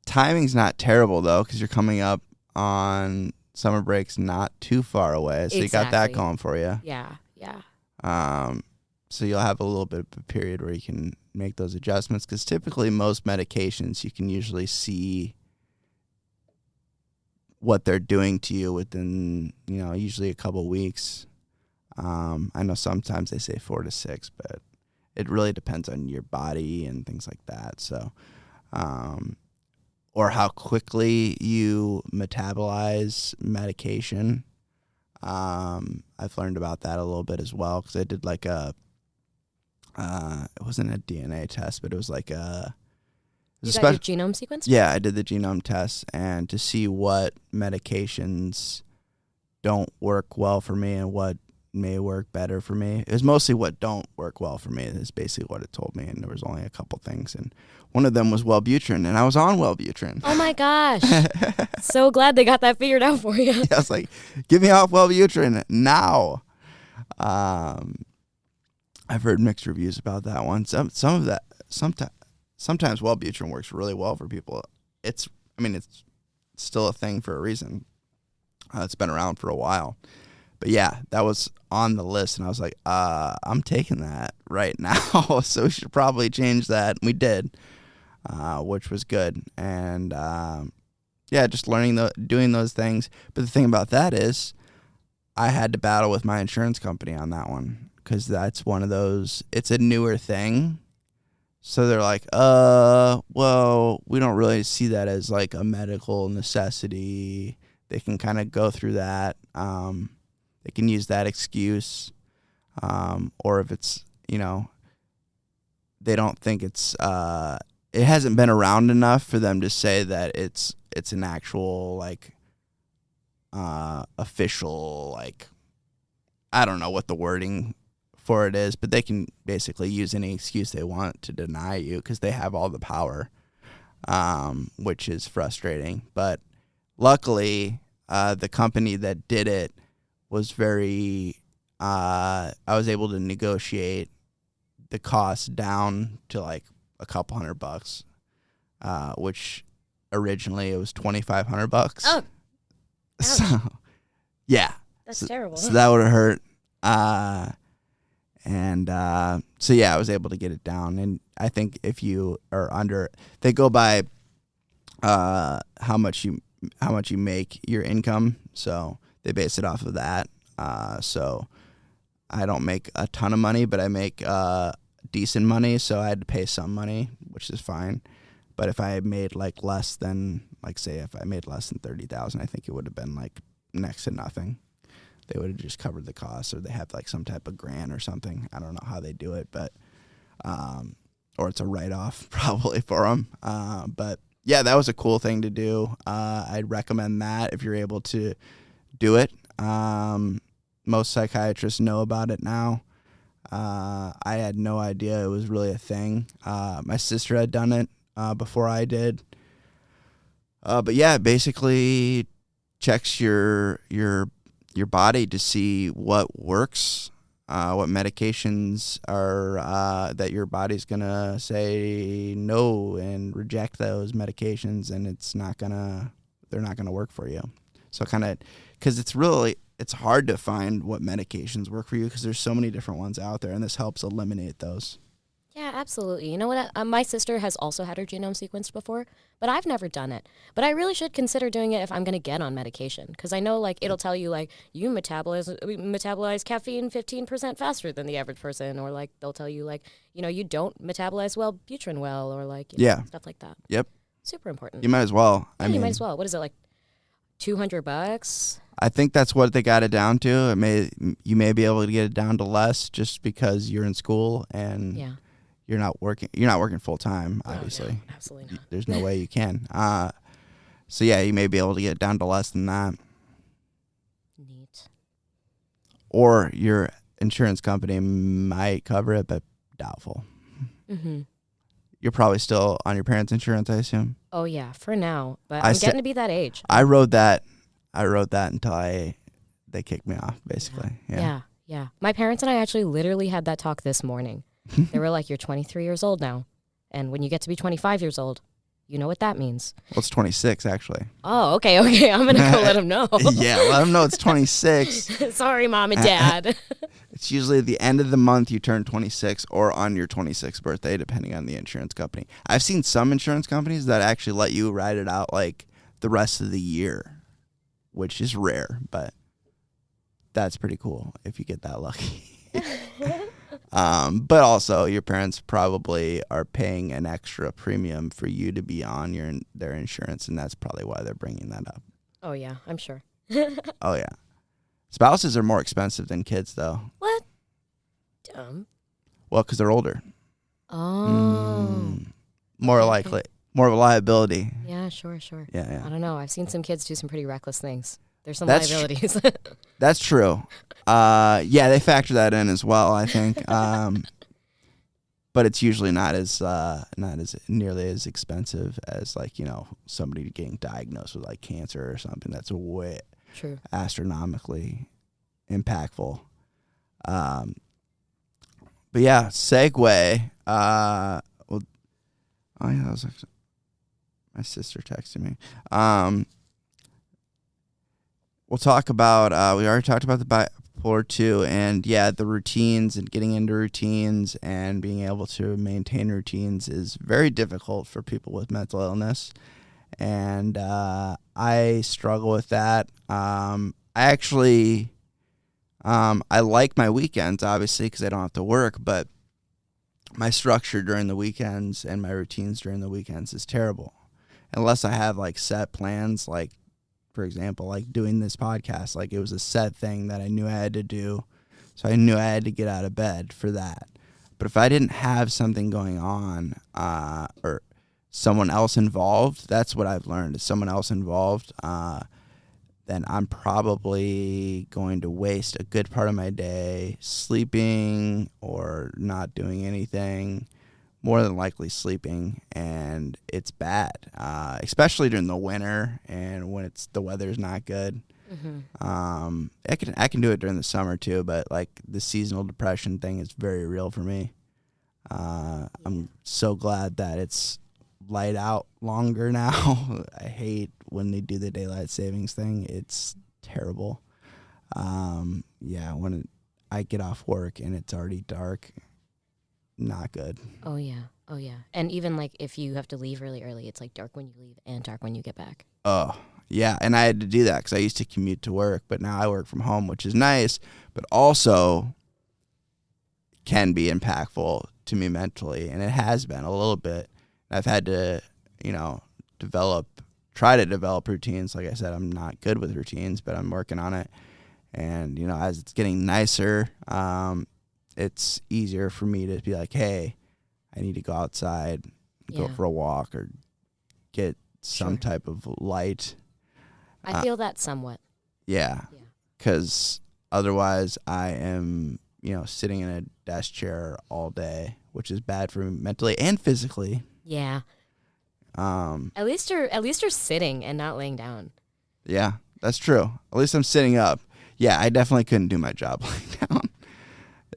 timing's not terrible, though, because you're coming up on summer break's not too far away, so you got that Exactly. going for you. Yeah, yeah. So you'll have a little bit of a period where you can make those adjustments, because typically most medications you can usually see what they're doing to you within, usually a couple weeks. I know sometimes they say 4 to 6, but it really depends on your body and things like that. So, or how quickly you metabolize medication. I've learned about that a little bit as well, because I did like it wasn't a DNA test, but it was like You got your genome sequenced? Yeah, I did the genome test, and to see what medications don't work well for me and what may work better for me. It was mostly what don't work well for me is basically what it told me, and there was only a couple things, and one of them was Wellbutrin, and I was on Wellbutrin. Oh my gosh. So glad they got that figured out for you. I was like, get me off Wellbutrin now. I've heard mixed reviews about that one. Sometimes Wellbutrin works really well for people. It's still a thing for a reason. It's been around for a while. But yeah, that was on the list, and I was like, I'm taking that right now, so we should probably change that. And we did, which was good. And just learning doing those things. But the thing about that is I had to battle with my insurance company on that one, because that's one of those, it's a newer thing. So they're like, well, we don't really see that as like a medical necessity. They can kind of go through that. They can use that excuse. Or if it's, they don't think it hasn't been around enough for them to say that it's an actual like official, like, I don't know what the wording for it is, but they can basically use any excuse they want to deny you, because they have all the power, which is frustrating. But luckily, the company that did it was very, I was able to negotiate the cost down to like a couple $100, which originally it was $2,500. Oh, so yeah, that's terrible. So that would have hurt. So yeah, I was able to get it down. And I think if you are under, they go by how much you make your income. So they base it off of that. So I don't make a ton of money, but I make decent money. So I had to pay some money, which is fine. But if I made like less than, like say if I made less than 30,000, I think it would have been like next to nothing. They would have just covered the costs, or they have like some type of grant or something. I don't know how they do it, but or it's a write-off probably for them. But yeah, that was a cool thing to do. I'd recommend that if you're able to do it. Most psychiatrists know about it now. I had no idea it was really a thing. My sister had done it before I did. But yeah, basically checks your body to see what works, what medications are that your body's gonna say no and reject those medications, and they're not gonna work for you. So kind of, because it's hard to find what medications work for you, because there's so many different ones out there, and this helps eliminate those. Yeah, absolutely. You know what? My sister has also had her genome sequenced before, but I've never done it. But I really should consider doing it if I'm going to get on medication, because I know like it'll tell you like you metabolize caffeine 15% faster than the average person, or like they'll tell you like, you don't metabolize Wellbutrin well, or like stuff like that. Yep. Super important. You might as well. Yeah, you might as well. What is it, like $200? I think that's what they got it down to. You may be able to get it down to less, just because you're in school and you're not working full time, obviously. No, absolutely not. There's no way you can. So yeah, you may be able to get it down to less than that. Neat. Or your insurance company might cover it, but doubtful. Mm-hmm. You're probably still on your parents' insurance, I assume. Oh yeah, for now. But I'm getting to be that age. I rode that until they kicked me off, basically. Yeah. My parents and I actually literally had that talk this morning. They were like, "You're 23 years old now, and when you get to be 25 years old, You know what that means. Well, it's 26, actually. Oh, okay. I'm going to go let him know. Yeah, let them know it's 26. Sorry, Mom and Dad. It's usually at the end of the month you turn 26 or on your 26th birthday, depending on the insurance company. I've seen some insurance companies that actually let you ride it out like the rest of the year, which is rare, but that's pretty cool if you get that lucky. But also your parents probably are paying an extra premium for you to be on their insurance, and that's probably why they're bringing that up. Oh, yeah, I'm sure. Oh, yeah. Spouses are more expensive than kids, though. What? Dumb. Well, because they're older. Oh. More Okay. likely. More of a liability. Yeah, sure. Yeah. I don't know. I've seen some kids do some pretty reckless things. There's some That's liabilities. That's true. Yeah, they factor that in as well, I think. But it's usually not as nearly as expensive as, like, somebody getting diagnosed with like cancer or something. That's way True. astronomically impactful. But yeah, segue. Well, oh yeah, that was actually my sister texted me. We'll talk about. We already talked about the bipolar 2, and yeah, the routines and getting into routines and being able to maintain routines is very difficult for people with mental illness, and I struggle with that. I like my weekends, obviously, because I don't have to work, but my structure during the weekends and my routines during the weekends is terrible. Unless I have, like, set plans, like, for example, like doing this podcast, like it was a set thing that I knew I had to do. So I knew I had to get out of bed for that. But if I didn't have something going on or someone else involved, that's what I've learned. Is someone else involved, then I'm probably going to waste a good part of my day sleeping or not doing anything, more than likely sleeping, and it's bad, especially during the winter and when the weather's not good. Mm-hmm. I can do it during the summer too, but like the seasonal depression thing is very real for me. I'm so glad that it's light out longer now. I hate when they do the daylight savings thing. It's terrible. When I get off work and it's already dark, not good. Oh, yeah. And even like if you have to leave really early, it's like dark when you leave and dark when you get back. Oh, yeah. And I had to do that because I used to commute to work, but now I work from home, which is nice, but also can be impactful to me mentally. And it has been a little bit. I've had to, try to develop routines. Like I said, I'm not good with routines, but I'm working on it. And, as it's getting nicer, it's easier for me to be like, hey, I need to go outside, go for a walk, or get some type of light. I feel that somewhat. Yeah, because otherwise I am, sitting in a desk chair all day, which is bad for me mentally and physically. Yeah. At least you're sitting and not laying down. Yeah, that's true. At least I'm sitting up. Yeah, I definitely couldn't do my job laying down.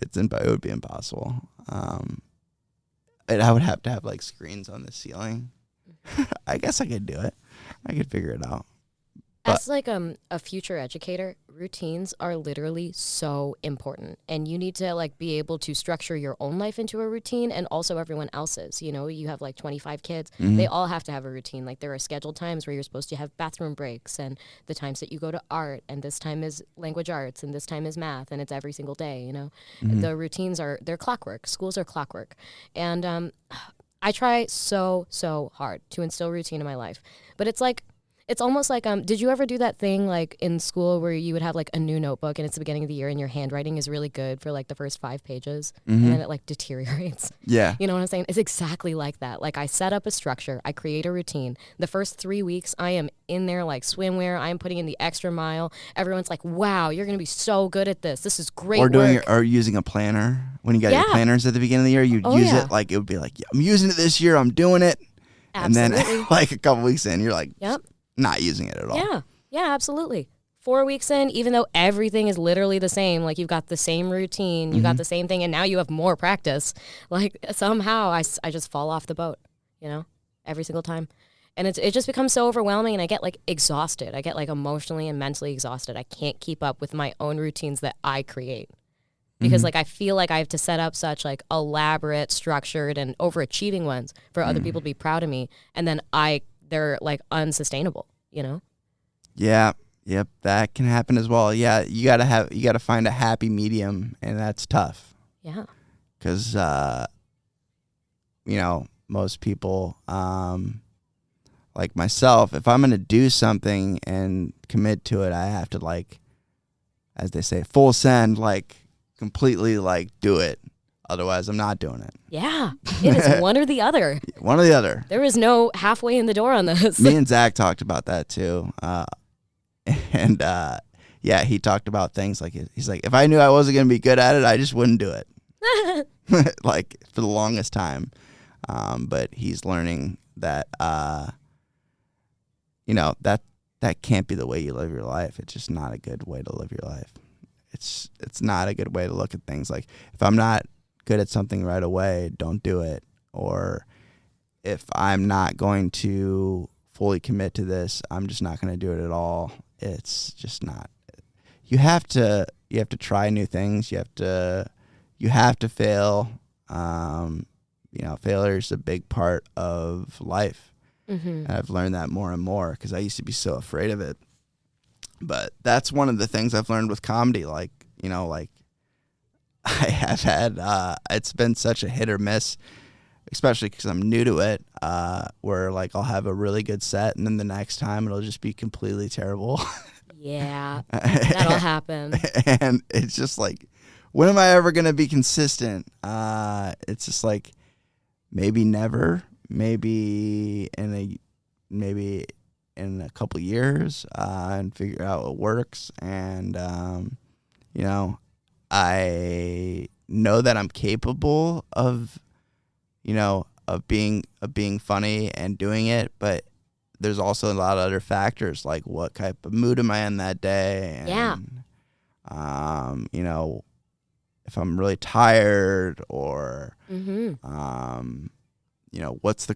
It would be impossible. And I would have to have like screens on the ceiling. I guess I could do it. I could figure it out. As like a future educator, routines are literally so important, and you need to like be able to structure your own life into a routine and also everyone else's. You have like 25 kids. Mm-hmm. They all have to have a routine. Like there are scheduled times where you're supposed to have bathroom breaks, and the times that you go to art, and this time is language arts, and this time is math, and it's every single day. Mm-hmm. The routines they're clockwork. Schools are clockwork, and I try so hard to instill routine in my life, but it's almost like, did you ever do that thing like in school where you would have like a new notebook and it's the beginning of the year and your handwriting is really good for like the first 5 pages and then it like deteriorates? Yeah. You know what I'm saying? It's exactly like that. Like I set up a structure, I create a routine. The first 3 weeks I am in there like swimwear, I am putting in the extra mile. Everyone's like, wow, you're going to be so good at this. This is great work. Or using a planner. When you got your planners at the beginning of the year, you'd use it like, it would be like, I'm using it this year, I'm doing it. Absolutely. And then like a couple weeks in, you're like, yep. Not using it at all. Yeah, absolutely. 4 weeks in, even though everything is literally the same, like you've got the same routine, you got the same thing, and now you have more practice, like somehow I just fall off the boat, every single time. And it just becomes so overwhelming, and I get like exhausted. I get like emotionally and mentally exhausted. I can't keep up with my own routines that I create because like I feel like I have to set up such like elaborate, structured, and overachieving ones for other people to be proud of me, and then they're like unsustainable, you know? Yeah. Yep. That can happen as well. Yeah. You gotta find a happy medium, and that's tough. Yeah. Because, most people, like myself, if I'm going to do something and commit to it, I have to, like, as they say, full send, like, completely, like, do it. Otherwise, I'm not doing it. Yeah. It is one or the other. One or the other. There is no halfway in the door on this. Me and Zach talked about that, too. Yeah, he talked about things like, he's like, if I knew I wasn't going to be good at it, I just wouldn't do it. Like, for the longest time. But he's learning that, that can't be the way you live your life. It's just not a good way to live your life. It's not a good way to look at things. Like, if I'm not good at something right away, don't do it. Or if I'm not going to fully commit to this, I'm just not going to do it at all. It's just not. You have to try new things. You have to fail. Failure is a big part of life. And I've learned that more and more because I used to be so afraid of it. But that's one of the things I've learned with comedy. Like, I have had, it's been such a hit or miss, especially because I'm new to it, where like I'll have a really good set and then the next time it'll just be completely terrible. Yeah, that'll happen. And it's just like, when am I ever going to be consistent? It's just like, maybe never. Maybe in a couple years, and figure out what works. And I know that I'm capable of being funny and doing it, but there's also a lot of other factors like what type of mood am I in that day, and if I'm really tired, or what's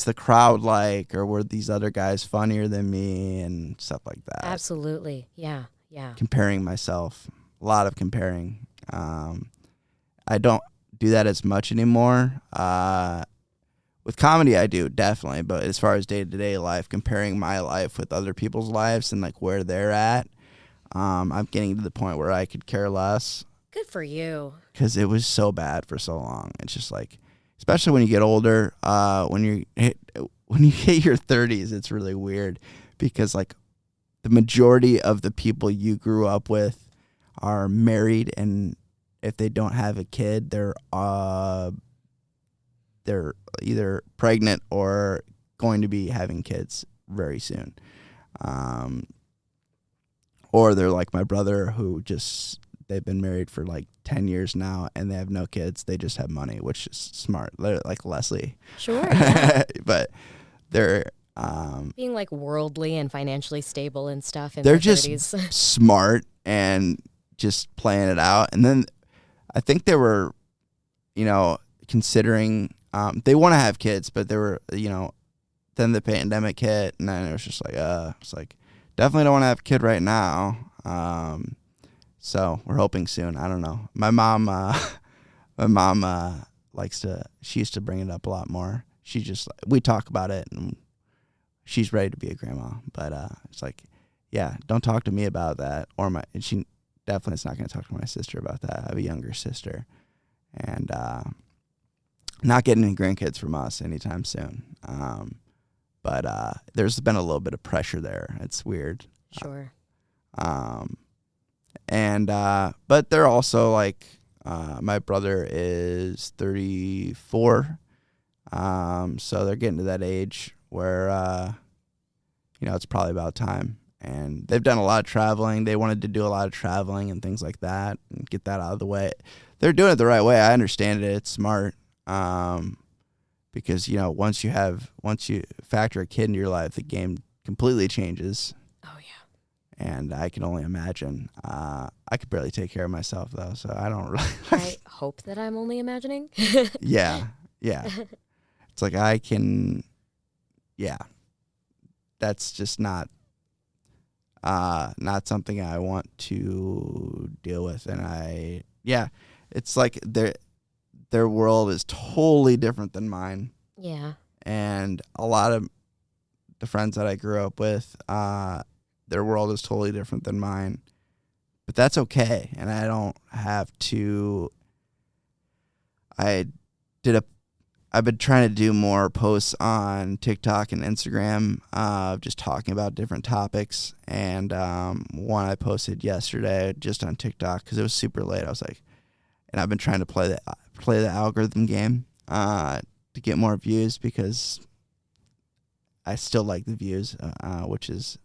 the crowd like, or were these other guys funnier than me, and stuff like that. Absolutely. Yeah. Comparing myself, a lot of comparing. I don't do that as much anymore. With comedy, I do, definitely. But as far as day-to-day life, comparing my life with other people's lives and like where they're at, I'm getting to the point where I could care less. Good for you. Because it was so bad for so long. It's just like, especially when you get older, when you hit your 30s, it's really weird because like the majority of the people you grew up with are married, and if they don't have a kid, they're either pregnant or going to be having kids very soon. Or they're like my brother, who they've been married for like 10 years now and they have no kids. They just have money, which is smart. They're like Leslie. Sure. Yeah. But they're being like worldly and financially stable and stuff in they're their just 30s. Smart and just playing it out. And then I think they were, considering, they want to have kids, but they were, then the pandemic hit, and then it was just like, it's like, definitely don't want to have a kid right now. So we're hoping soon. I don't know. My mom she used to bring it up a lot more. We talk about it, and she's ready to be a grandma. But it's like, yeah, don't talk to me about that. And she definitely is not going to talk to my sister about that. I have a younger sister, and not getting any grandkids from us anytime soon. But there's been a little bit of pressure there. It's weird. Sure. But they're also like, my brother is 34. So they're getting to that age where, it's probably about time. And they've done a lot of traveling. They wanted to do a lot of traveling and things like that and get that out of the way. They're doing it the right way. I understand it. It's smart. Because, once you factor a kid into your life, the game completely changes. Oh, yeah. And I can only imagine. I could barely take care of myself, though, so I don't really. I hope that I'm only imagining. Yeah. It's like I can yeah, that's just not something I want to deal with. And it's like their world is totally different than mine. Yeah. And a lot of the friends that I grew up with, their world is totally different than mine. But that's okay, and I don't have to. I've been trying to do more posts on TikTok and Instagram, just talking about different topics. And one I posted yesterday just on TikTok because it was super late. I was like, and I've been trying to play the algorithm game to get more views because I still like the views, which is.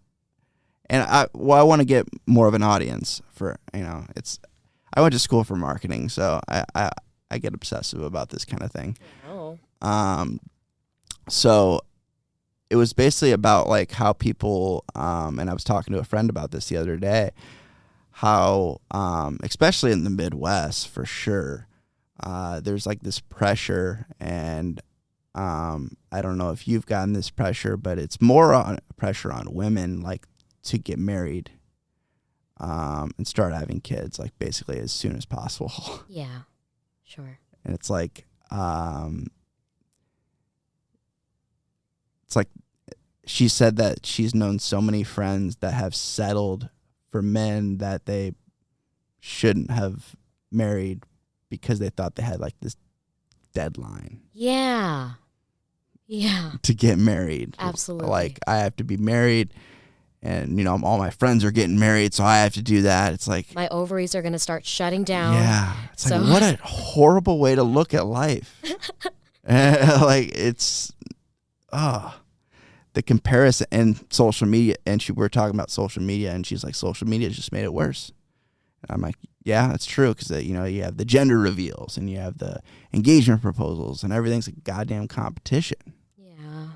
And I want to get more of an audience for, I went to school for marketing, so I get obsessive about this kind of thing. Oh. So it was basically about like how people, and I was talking to a friend about this the other day, how, especially in the Midwest for sure, there's like this pressure, and I don't know if you've gotten this pressure, but it's more pressure on women, like, to get married and start having kids, like, basically as soon as possible. Yeah, sure. And it's like she said that she's known so many friends that have settled for men that they shouldn't have married because they thought they had like this deadline. Yeah. To get married. Absolutely. Like, I have to be married. And, all my friends are getting married, so I have to do that. It's like... my ovaries are going to start shutting down. Yeah. It's like, what a horrible way to look at life. Like, it's... the comparison and social media. And we were talking about social media, and she's like, social media just made it worse. And I'm like, yeah, that's true, because, you have the gender reveals, and you have the engagement proposals, and everything's a goddamn competition. Yeah.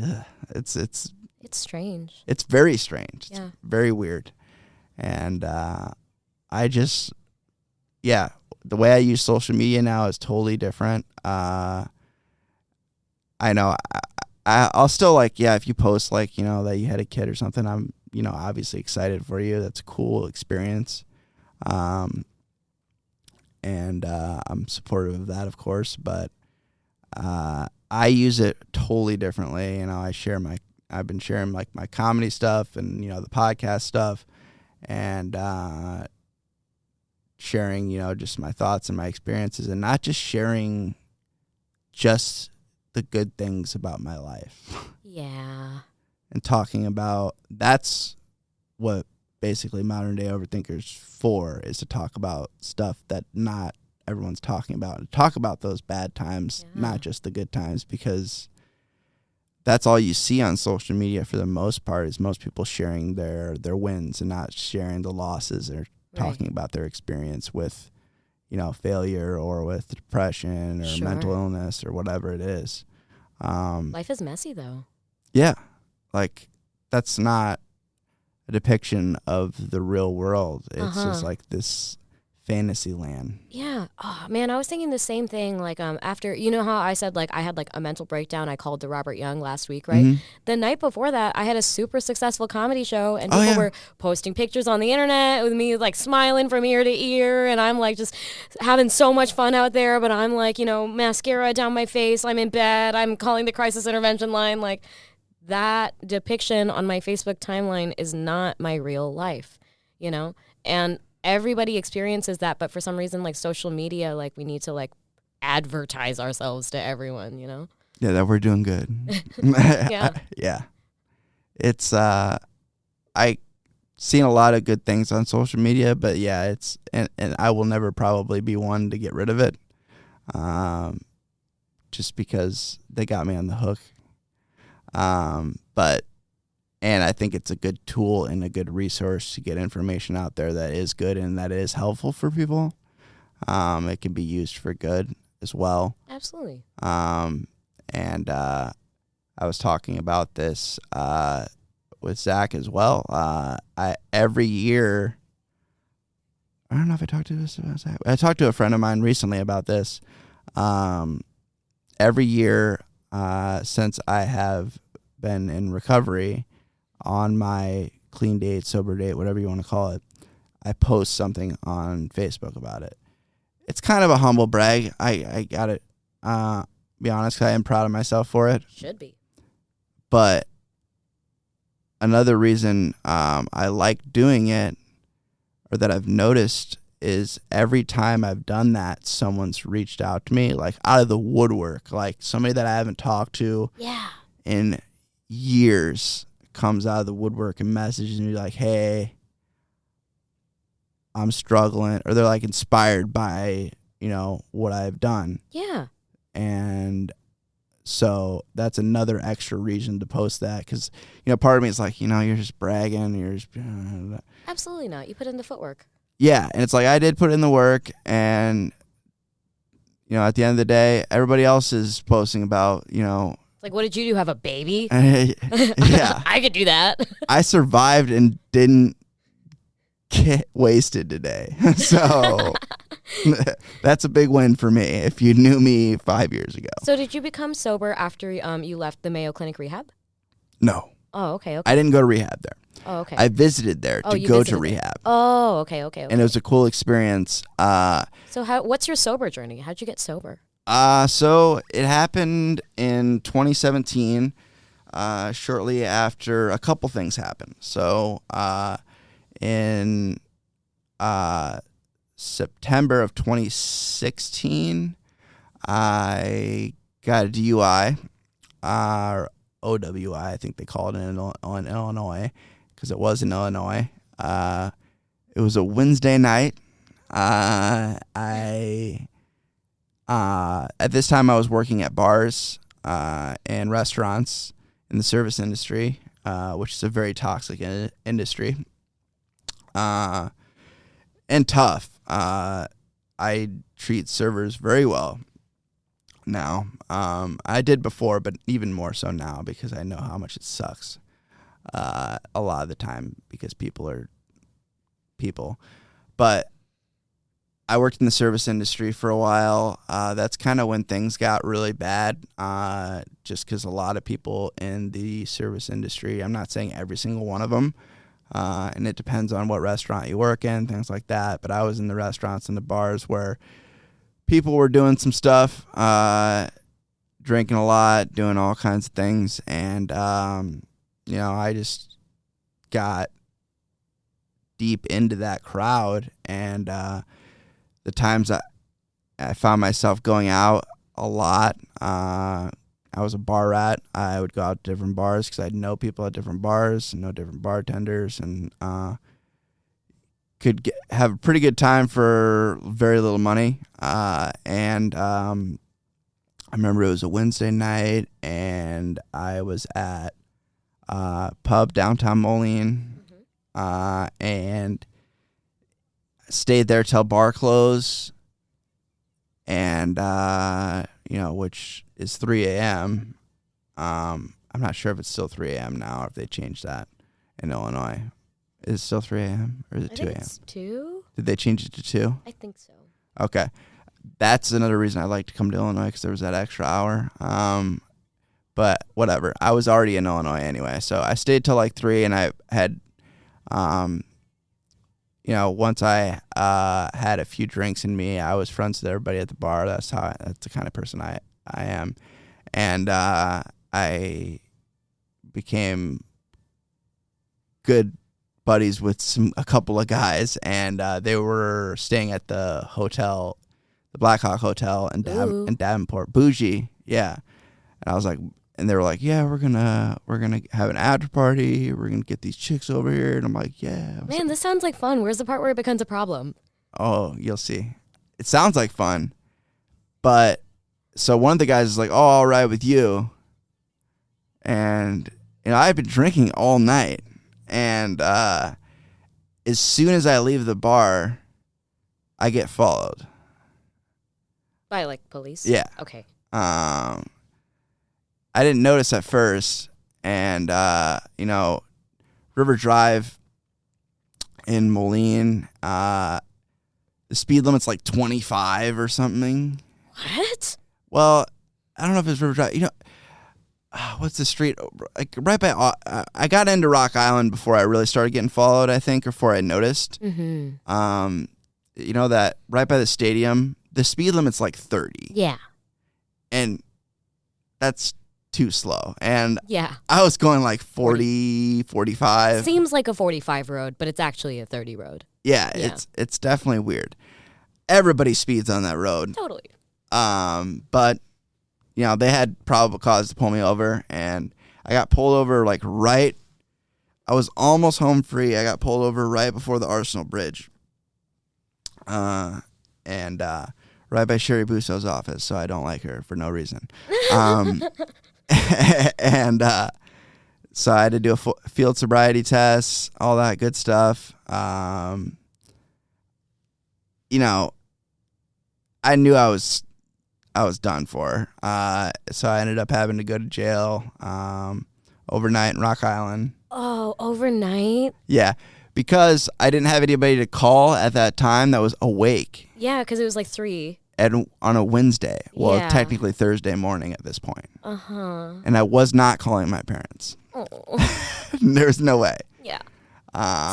Ugh. It's strange. It's very strange. Yeah. It's very weird. And I just, the way I use social media now is totally different. I know I'll still like, if you post like, that you had a kid or something, I'm, obviously excited for you. That's a cool experience. And I'm supportive of that, of course, but I use it totally differently. I've been sharing like my comedy stuff and, the podcast stuff, and sharing, just my thoughts and my experiences, and not just sharing just the good things about my life. Yeah. And talking about, that's what basically modern day overthinkers for, is to talk about stuff that not everyone's talking about, and talk about those bad times, not just the good times, because that's all you see on social media for the most part, is most people sharing their wins and not sharing the losses, or talking about their experience with, failure, or with depression, or mental illness, or whatever it is. Life is messy, though. Yeah. Like, that's not a depiction of the real world. It's just like this fantasy land. Yeah. Oh, man, I was thinking the same thing. Like, after, how I said, like, I had like a mental breakdown. I called to Robert Young last week, right? Mm-hmm. The night before that, I had a super successful comedy show, and people were posting pictures on the internet with me like smiling from ear to ear, and I'm like just having so much fun out there, but I'm like, mascara down my face, I'm in bed, I'm calling the crisis intervention line. Like, that depiction on my Facebook timeline is not my real life, and everybody experiences that, but for some reason, like, social media, like, we need to like advertise ourselves to everyone, Yeah, that we're doing good. Yeah. It's I seen a lot of good things on social media, but it's and I will never probably be one to get rid of it. Just because they got me on the hook. And I think it's a good tool and a good resource to get information out there that is good and that is helpful for people. It can be used for good as well. Absolutely. And I was talking about this with Zach as well. Every year, I don't know if I talked to this about Zach. I talked to a friend of mine recently about this. Every year, since I have been in recovery, on my clean date, sober date, whatever you want to call it, I post something on Facebook about it. It's kind of a humble brag. I got it. Be honest, 'cause I am proud of myself for it. Should be. But another reason I like doing it, or that I've noticed, is every time I've done that, someone's reached out to me, like out of the woodwork, like somebody that I haven't talked to in years comes out of the woodwork and messages me like, hey, I'm struggling, or they're like inspired by, what I've done. Yeah. And so that's another extra reason to post that, because, part of me is like, you're just bragging, you're just... Absolutely not. You put in the footwork. Yeah, and it's like I did put in the work, and, at the end of the day, everybody else is posting about, Like, what did you do? Have a baby? Yeah. I could do that. I survived and didn't get wasted today. So that's a big win for me if you knew me 5 years ago. So did you become sober after you left the Mayo Clinic rehab? No. Oh, okay. I didn't go to rehab there. Oh, okay. I visited there to go to rehab. Oh, okay. And it was a cool experience. So what's your sober journey? How'd you get sober? So it happened in 2017, shortly after a couple things happened. So in September of 2016, I got a DUI, or OWI, I think they call it in Illinois, because it was in Illinois. It was a Wednesday night. At this time I was working at bars and restaurants in the service industry, which is a very toxic industry, and tough. I treat servers very well now. I did before, but even more so now, because I know how much it sucks a lot of the time, because people are people. But I worked in the service industry for a while. That's kind of when things got really bad, just because a lot of people in the service industry, I'm not saying every single one of them, and it depends on what restaurant you work in, things like that. But I was in the restaurants and the bars where people were doing some stuff, drinking a lot, doing all kinds of things. And, I just got deep into that crowd. And the times I found myself going out a lot, I was a bar rat. I would go out to different bars because I'd know people at different bars, know different bartenders, and could have a pretty good time for very little money. And I remember it was a Wednesday night, and I was at a pub downtown Moline, and stayed there till bar close, and which is 3 a.m. I'm not sure if it's still 3 a.m. now, or if they changed that in Illinois. Is it still 3 a.m. or is it 2 a.m.? It's 2. Did they change it to 2? I think so. Okay. That's another reason I like to come to Illinois, because there was that extra hour. But whatever. I was already in Illinois anyway, so I stayed till like 3, and I had, once I had a few drinks in me, I was friends with everybody at the bar. That's the kind of person I am. And I became good buddies with a couple of guys, and they were staying at the hotel, the Black Hawk Hotel in Davenport. Bougie, yeah. And I was like, and they were like, yeah, we're gonna have an after party. We're gonna get these chicks over here. And I'm like, yeah. Man, this sounds like fun. Where's the part where it becomes a problem? Oh, you'll see. It sounds like fun, but so one of the guys is like, oh, all right with you. And I've been drinking all night. And as soon as I leave the bar, I get followed. By, like, police? Yeah. Okay. I didn't notice at first. And, River Drive in Moline, the speed limit's like 25 or something. What? Well, I don't know if it's River Drive. what's the street? Like right by. I got into Rock Island before I really started getting followed. I think, or before I noticed. Mm-hmm. You know that right by the stadium, the speed limit's like 30, Yeah. and that's too slow. And Yeah. I was going like 40, 45. Seems like a 45 road, but it's actually a 30 road. Yeah, Yeah. it's definitely weird. Everybody speeds on that road. Totally. But you know, they had probable cause to pull me over, and I got pulled over like right. I was almost home free. I got pulled over right before the Arsenal Bridge. And right by Sherry Busso's office, so I don't like her for no reason. And so I had to do a field sobriety test, all that good stuff. You know, I knew I was done for. So I ended up having to go to jail overnight in Rock Island. Oh, overnight? Yeah, because I didn't have anybody to call at that time that was awake. Yeah, because it was like 3. On a Wednesday. Well, Yeah. technically Thursday morning at this point. Uh-huh. And I was not calling my parents. Oh. There's no way. Yeah.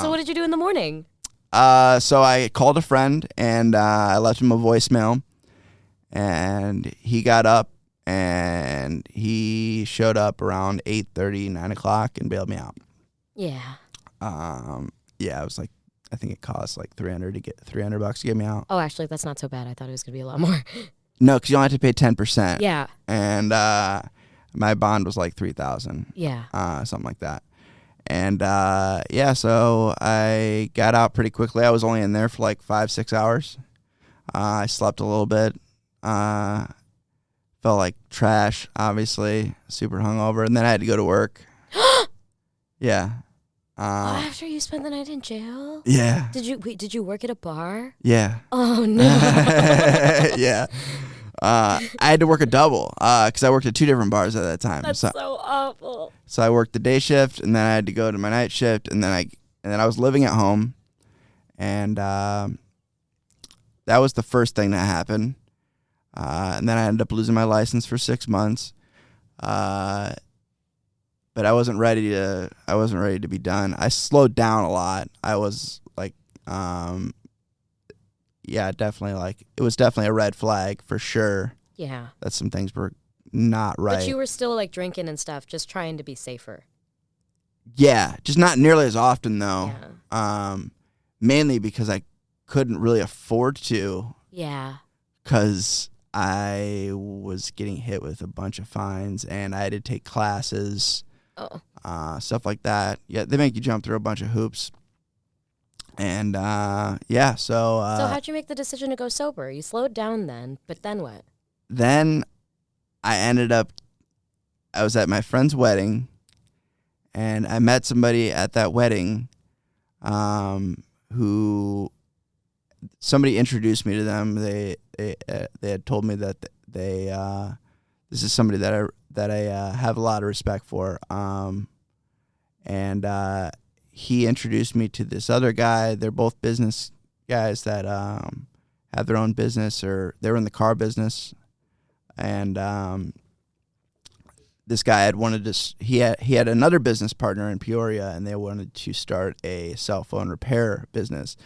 So what did you do in the morning? So I called a friend, and I left him a voicemail. And he got up, and he showed up around 8:30, 9 o'clock, and bailed me out. Yeah. Yeah, it was like, I think it cost like $300 to get me out. Oh, actually, that's not so bad. I thought it was going to be a lot more. No, because you only have to pay 10%. Yeah. And my bond was like $3,000. Yeah. Something like that. And yeah, so I got out pretty quickly. I was only in there for like 5-6 hours. I slept a little bit. Felt like trash, obviously, super hungover, and then I had to go to work. Yeah. After you spent the night in jail? Yeah. Did you work at a bar? Yeah. Oh no. Yeah. I had to work a double because I worked at 2 different bars at that time. That's so awful. So I worked the day shift, and then I had to go to my night shift, and then I was living at home, and that was the first thing that happened. And then I ended up losing my license for 6 months. But I wasn't ready to be done. I slowed down a lot. I was like, yeah, definitely, like, it was definitely a red flag for sure. Yeah. That some things were not right. But you were still like drinking and stuff, just trying to be safer. Yeah, just not nearly as often though. Yeah. Mainly because I couldn't really afford to. Yeah. Because I was getting hit with a bunch of fines, and I had to take classes. Oh. Stuff like that. Yeah, they make you jump through a bunch of hoops. And yeah, so how'd you make the decision to go sober? You slowed down then, but then what? Then I was at my friend's wedding, and I met somebody at that wedding who somebody introduced me to them. They had told me that this is somebody that I have a lot of respect for. And he introduced me to this other guy. They're both business guys that have their own business, or they were in the car business. And this guy had wanted to. He had another business partner in Peoria, and they wanted to start a cell phone repair business.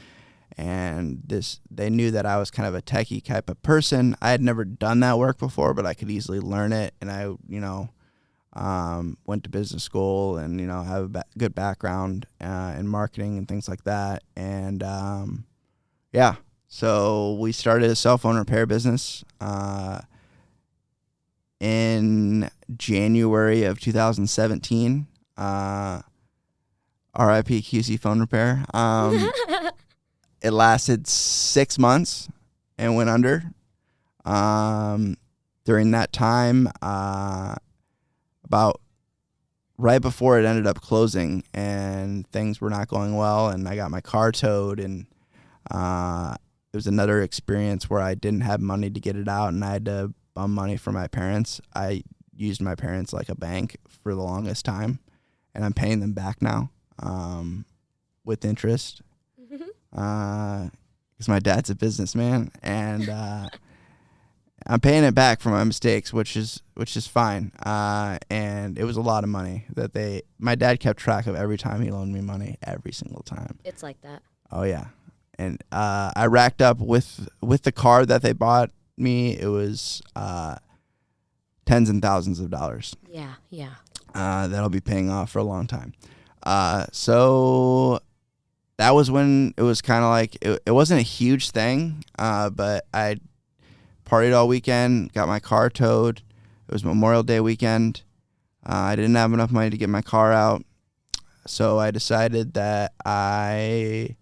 And they knew that I was kind of a techie type of person. I had never done that work before, but I could easily learn it. And I, went to business school and, have a good background in marketing and things like that. And, yeah, so we started a cell phone repair business in January of 2017. RIP QC Phone Repair. It lasted 6 months and went under. During that time, about right before it ended up closing, and things were not going well, and I got my car towed, and it was another experience where I didn't have money to get it out, and I had to bum money from my parents. I used my parents like a bank for the longest time, and I'm paying them back now with interest. Because my dad's a businessman, and I'm paying it back for my mistakes, which is fine. And it was a lot of money that my dad kept track of every time he loaned me money, every single time. It's like that. Oh yeah. And I racked up with the car that they bought me. It was tens and thousands of dollars. Yeah. That I'll be paying off for a long time. So that was when it was kind of like it wasn't a huge thing, but I partied all weekend, got my car towed. It was Memorial Day weekend. I didn't have enough money to get my car out, so I decided that I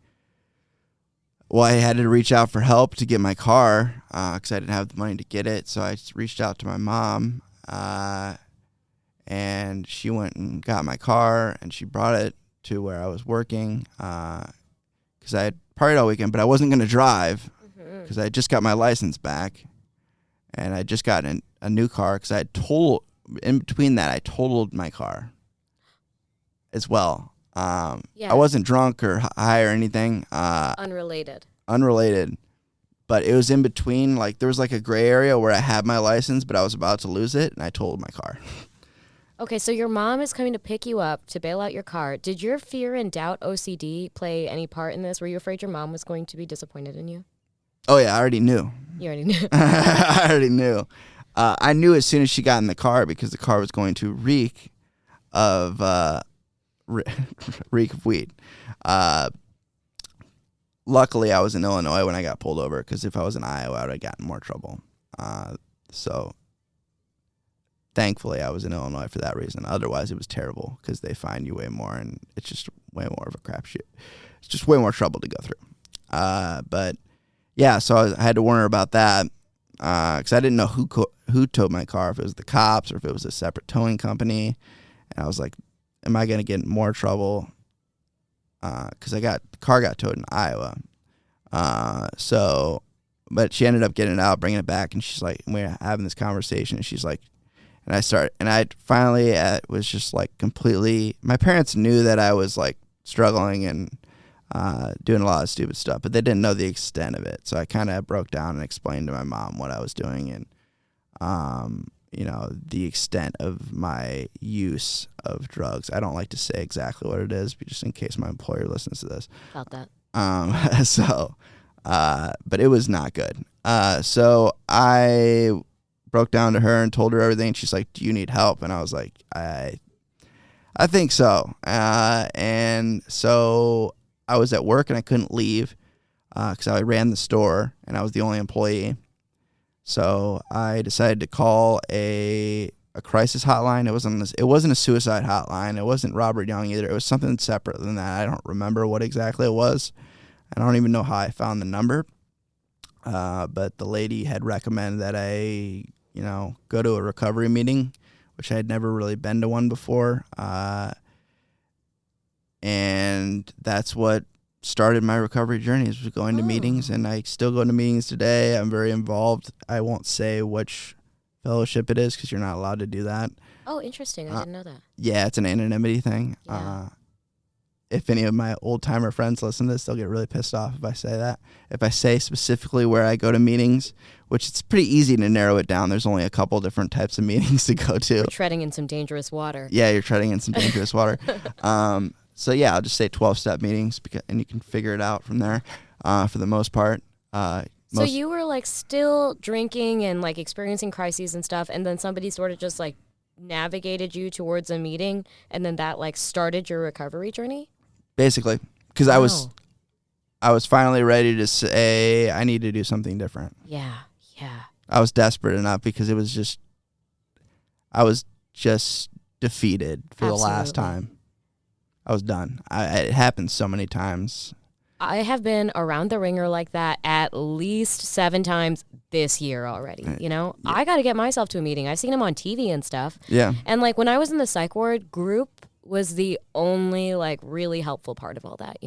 had to reach out for help to get my car because I didn't have the money to get it. So I reached out to my mom, and she went and got my car, and she brought it to where I was working because I had partied all weekend, but I wasn't going to drive because I had just got my license back, and I just got a new car because I had in between that, I totaled my car as well. I wasn't drunk or high or anything. Unrelated. But it was in between. Like, there was like a gray area where I had my license, but I was about to lose it, and I totaled my car. Okay, so your mom is coming to pick you up to bail out your car. Did your fear and doubt OCD play any part in this? Were you afraid your mom was going to be disappointed in you? Oh, yeah, I already knew. You already knew. I already knew. I knew as soon as she got in the car because the car was going to reek of weed. Luckily, I was in Illinois when I got pulled over because if I was in Iowa, I would have gotten more trouble. So thankfully, I was in Illinois for that reason. Otherwise, it was terrible because they fine you way more, and it's just way more of a crapshoot. It's just way more trouble to go through. But yeah, so I had to warn her about that because I didn't know who towed my car, if it was the cops or if it was a separate towing company. And I was like, am I going to get in more trouble? Because the car got towed in Iowa. But she ended up getting it out, bringing it back, and she's like, we're having this conversation, and she's like, and I finally was just like completely, my parents knew that I was like struggling and doing a lot of stupid stuff, but they didn't know the extent of it. So I kind of broke down and explained to my mom what I was doing and, the extent of my use of drugs. I don't like to say exactly what it is, but just in case my employer listens to this. About that. But it was not good. So I broke down to her and told her everything. She's like, do you need help? And I was like, I think so. And so I was at work and I couldn't leave because I ran the store and I was the only employee. So I decided to call a crisis hotline. It wasn't a suicide hotline. It wasn't Robert Young either. It was something separate than that. I don't remember what exactly it was. I don't even know how I found the number. But the lady had recommended that I, go to a recovery meeting, which I had never really been to one before. And that's what started my recovery journey, was going to meetings, and I still go to meetings today. I'm very involved. I won't say which fellowship it is because you're not allowed to do that. Oh, interesting. I didn't know that. Yeah, it's an anonymity thing. Yeah. If any of my old-timer friends listen to this, they'll get really pissed off if I say that. If I say specifically where I go to meetings, which it's pretty easy to narrow it down. There's only a couple different types of meetings to go to. You're treading in some dangerous water. Yeah, you're treading in some dangerous water. So yeah, I'll just say 12-step meetings, and you can figure it out from there for the most part. So you were like still drinking and like experiencing crises and stuff, and then somebody sort of just like navigated you towards a meeting, and then that like started your recovery journey? Basically, because I was finally ready to say I need to do something different. Yeah. I was desperate enough because I was just defeated for the last time. I was done. It happened so many times. I have been around the ringer like that at least 7 times this year already, Yeah. I got to get myself to a meeting. I've seen them on TV and stuff. Yeah. And like when I was in the psych ward, group was the only like really helpful part of all that,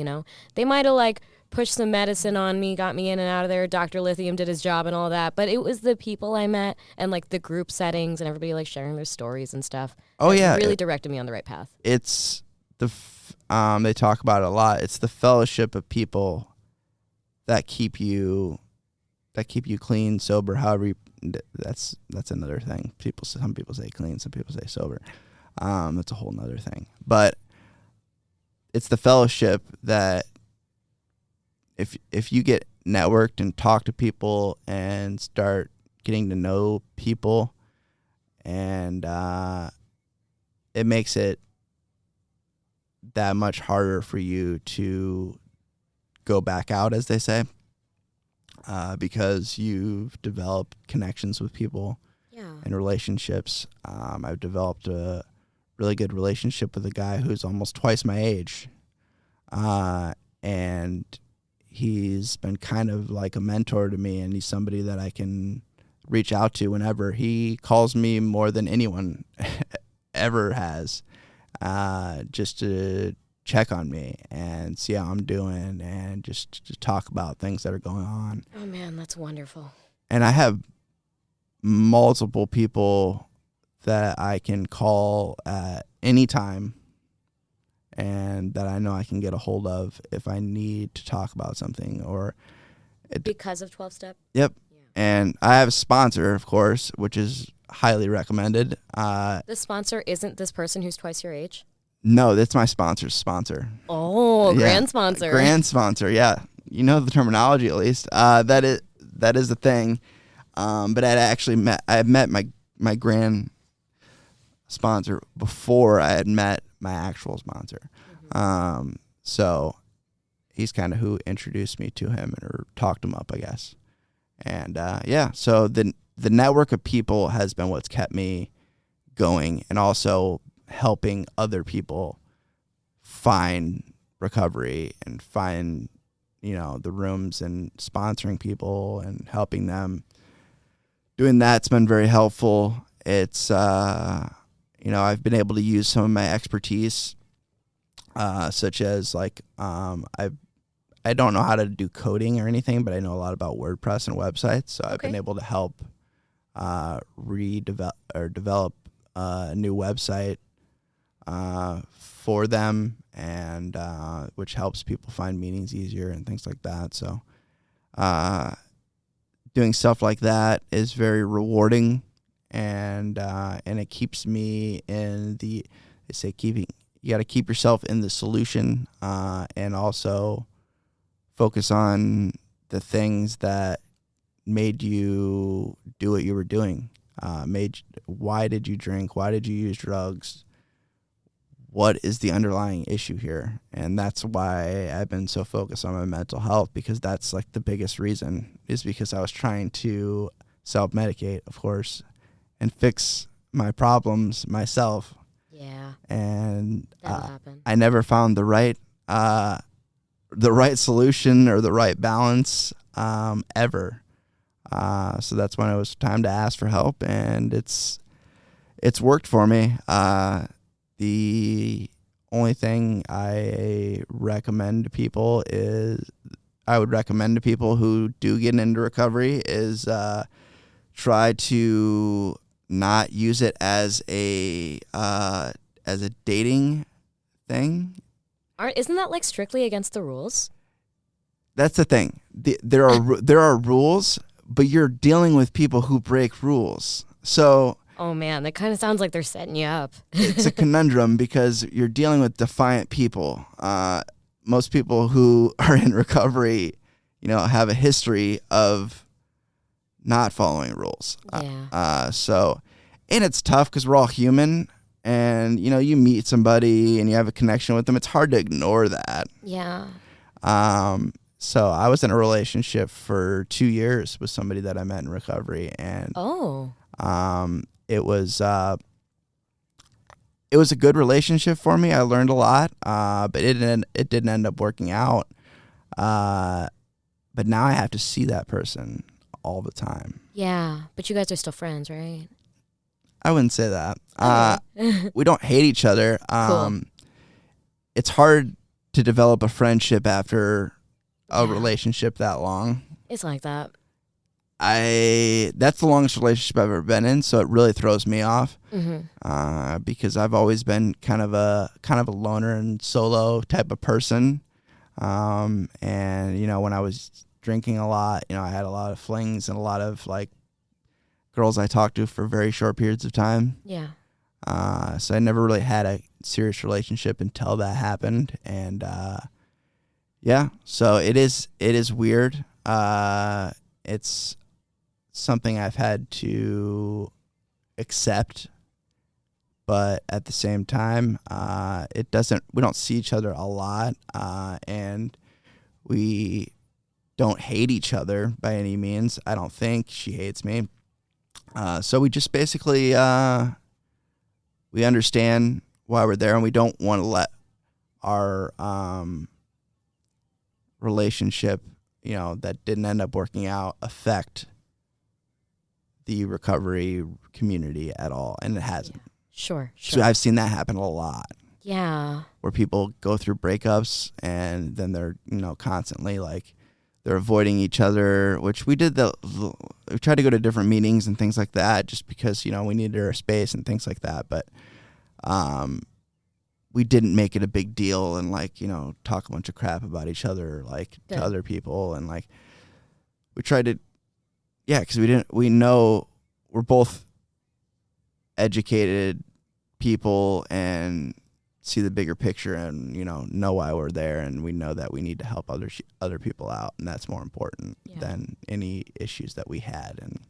They might have like pushed some medicine on me, got me in and out of there. Dr. Lithium did his job and all that. But it was the people I met and like the group settings and everybody like sharing their stories and stuff. Oh, yeah. Really directed me on the right path. It's they talk about it a lot. It's the fellowship of people that keep you clean, sober, however that's another thing. Some people say clean, some people say sober. That's a whole nother thing. But it's the fellowship that if you get networked and talk to people and start getting to know people, and it makes it that much harder for you to go back out, as they say, because you've developed connections with people and relationships. I've developed a really good relationship with a guy who's almost twice my age, and he's been kind of like a mentor to me, and he's somebody that I can reach out to whenever. He calls me more than anyone ever has, just to check on me and see how I'm doing, and just to talk about things that are going on. Oh man, that's wonderful. And I have multiple people that I can call at any time, and that I know I can get a hold of if I need to talk about something. Because of 12-step? Yep. Yeah. And I have a sponsor, of course, which is highly recommended. The sponsor isn't this person who's twice your age? No, that's my sponsor's sponsor. Oh, yeah. Grand sponsor. Grand sponsor, yeah. You know the terminology, at least. That is the thing. But I met my grand sponsor before I had met my actual sponsor. Mm-hmm. So he's kind of who introduced me to him, or talked him up, I guess. And so the network of people has been what's kept me going, and also helping other people find recovery and find, the rooms, and sponsoring people and helping them. Doing that's been very helpful. It's, I've been able to use some of my expertise, such as I don't know how to do coding or anything, but I know a lot about WordPress and websites. So I've been able to help develop a new website for them, and which helps people find meetings easier and things like that. So doing stuff like that is very rewarding, and it keeps me in you got to keep yourself in the solution, and also focus on the things that made you do what you were doing. Why did you drink? Why did you use drugs? What is the underlying issue here? And that's why I've been so focused on my mental health, because that's like the biggest reason, is because I was trying to self-medicate, of course, and fix my problems myself. Yeah. And that'll happen. I never found the right solution or the right balance ever. So that's when it was time to ask for help, and it's worked for me. The only thing I would recommend to people who do get into recovery is try to not use it as a dating thing. Isn't that like strictly against the rules? That's the thing. There are rules, but you're dealing with people who break rules. So, oh man, that kind of sounds like they're setting you up. It's a conundrum, because you're dealing with defiant people. Most people who are in recovery, have a history of not following rules. Yeah. And it's tough because we're all human, and you meet somebody and you have a connection with them. It's hard to ignore that. Yeah. So I was in a relationship for 2 years with somebody that I met in recovery, and it was a good relationship for me. I learned a lot, but it didn't end up working out. But now I have to see that person all the time. Yeah, but you guys are still friends, right? I wouldn't say that. We don't hate each other. Cool. It's hard to develop a friendship after a relationship that long. It's like that. That's the longest relationship I've ever been in, so it really throws me off. Mm-hmm. Because I've always been kind of a loner and solo type of person. And when I was drinking a lot, I had a lot of flings and a lot of girls I talked to for very short periods of time. Yeah. So I never really had a serious relationship until that happened. And yeah, so it is weird. It's something I've had to accept, but at the same time, we don't see each other a lot, and we don't hate each other by any means. I don't think she hates me. So we just basically, we understand why we're there, and we don't want to let our relationship, that didn't end up working out, affect the recovery community at all, and it hasn't. Yeah. Sure. So I've seen that happen a lot. Yeah. Where people go through breakups and then they're, constantly like they're avoiding each other, which we did we tried to go to different meetings and things like that just because, we needed our space and things like that. But we didn't make it a big deal and talk a bunch of crap about each other, to other people. And we tried to, because we know we're both educated people and see the bigger picture and know why we're there, and we know that we need to help other people out, and that's more important than any issues that we had. And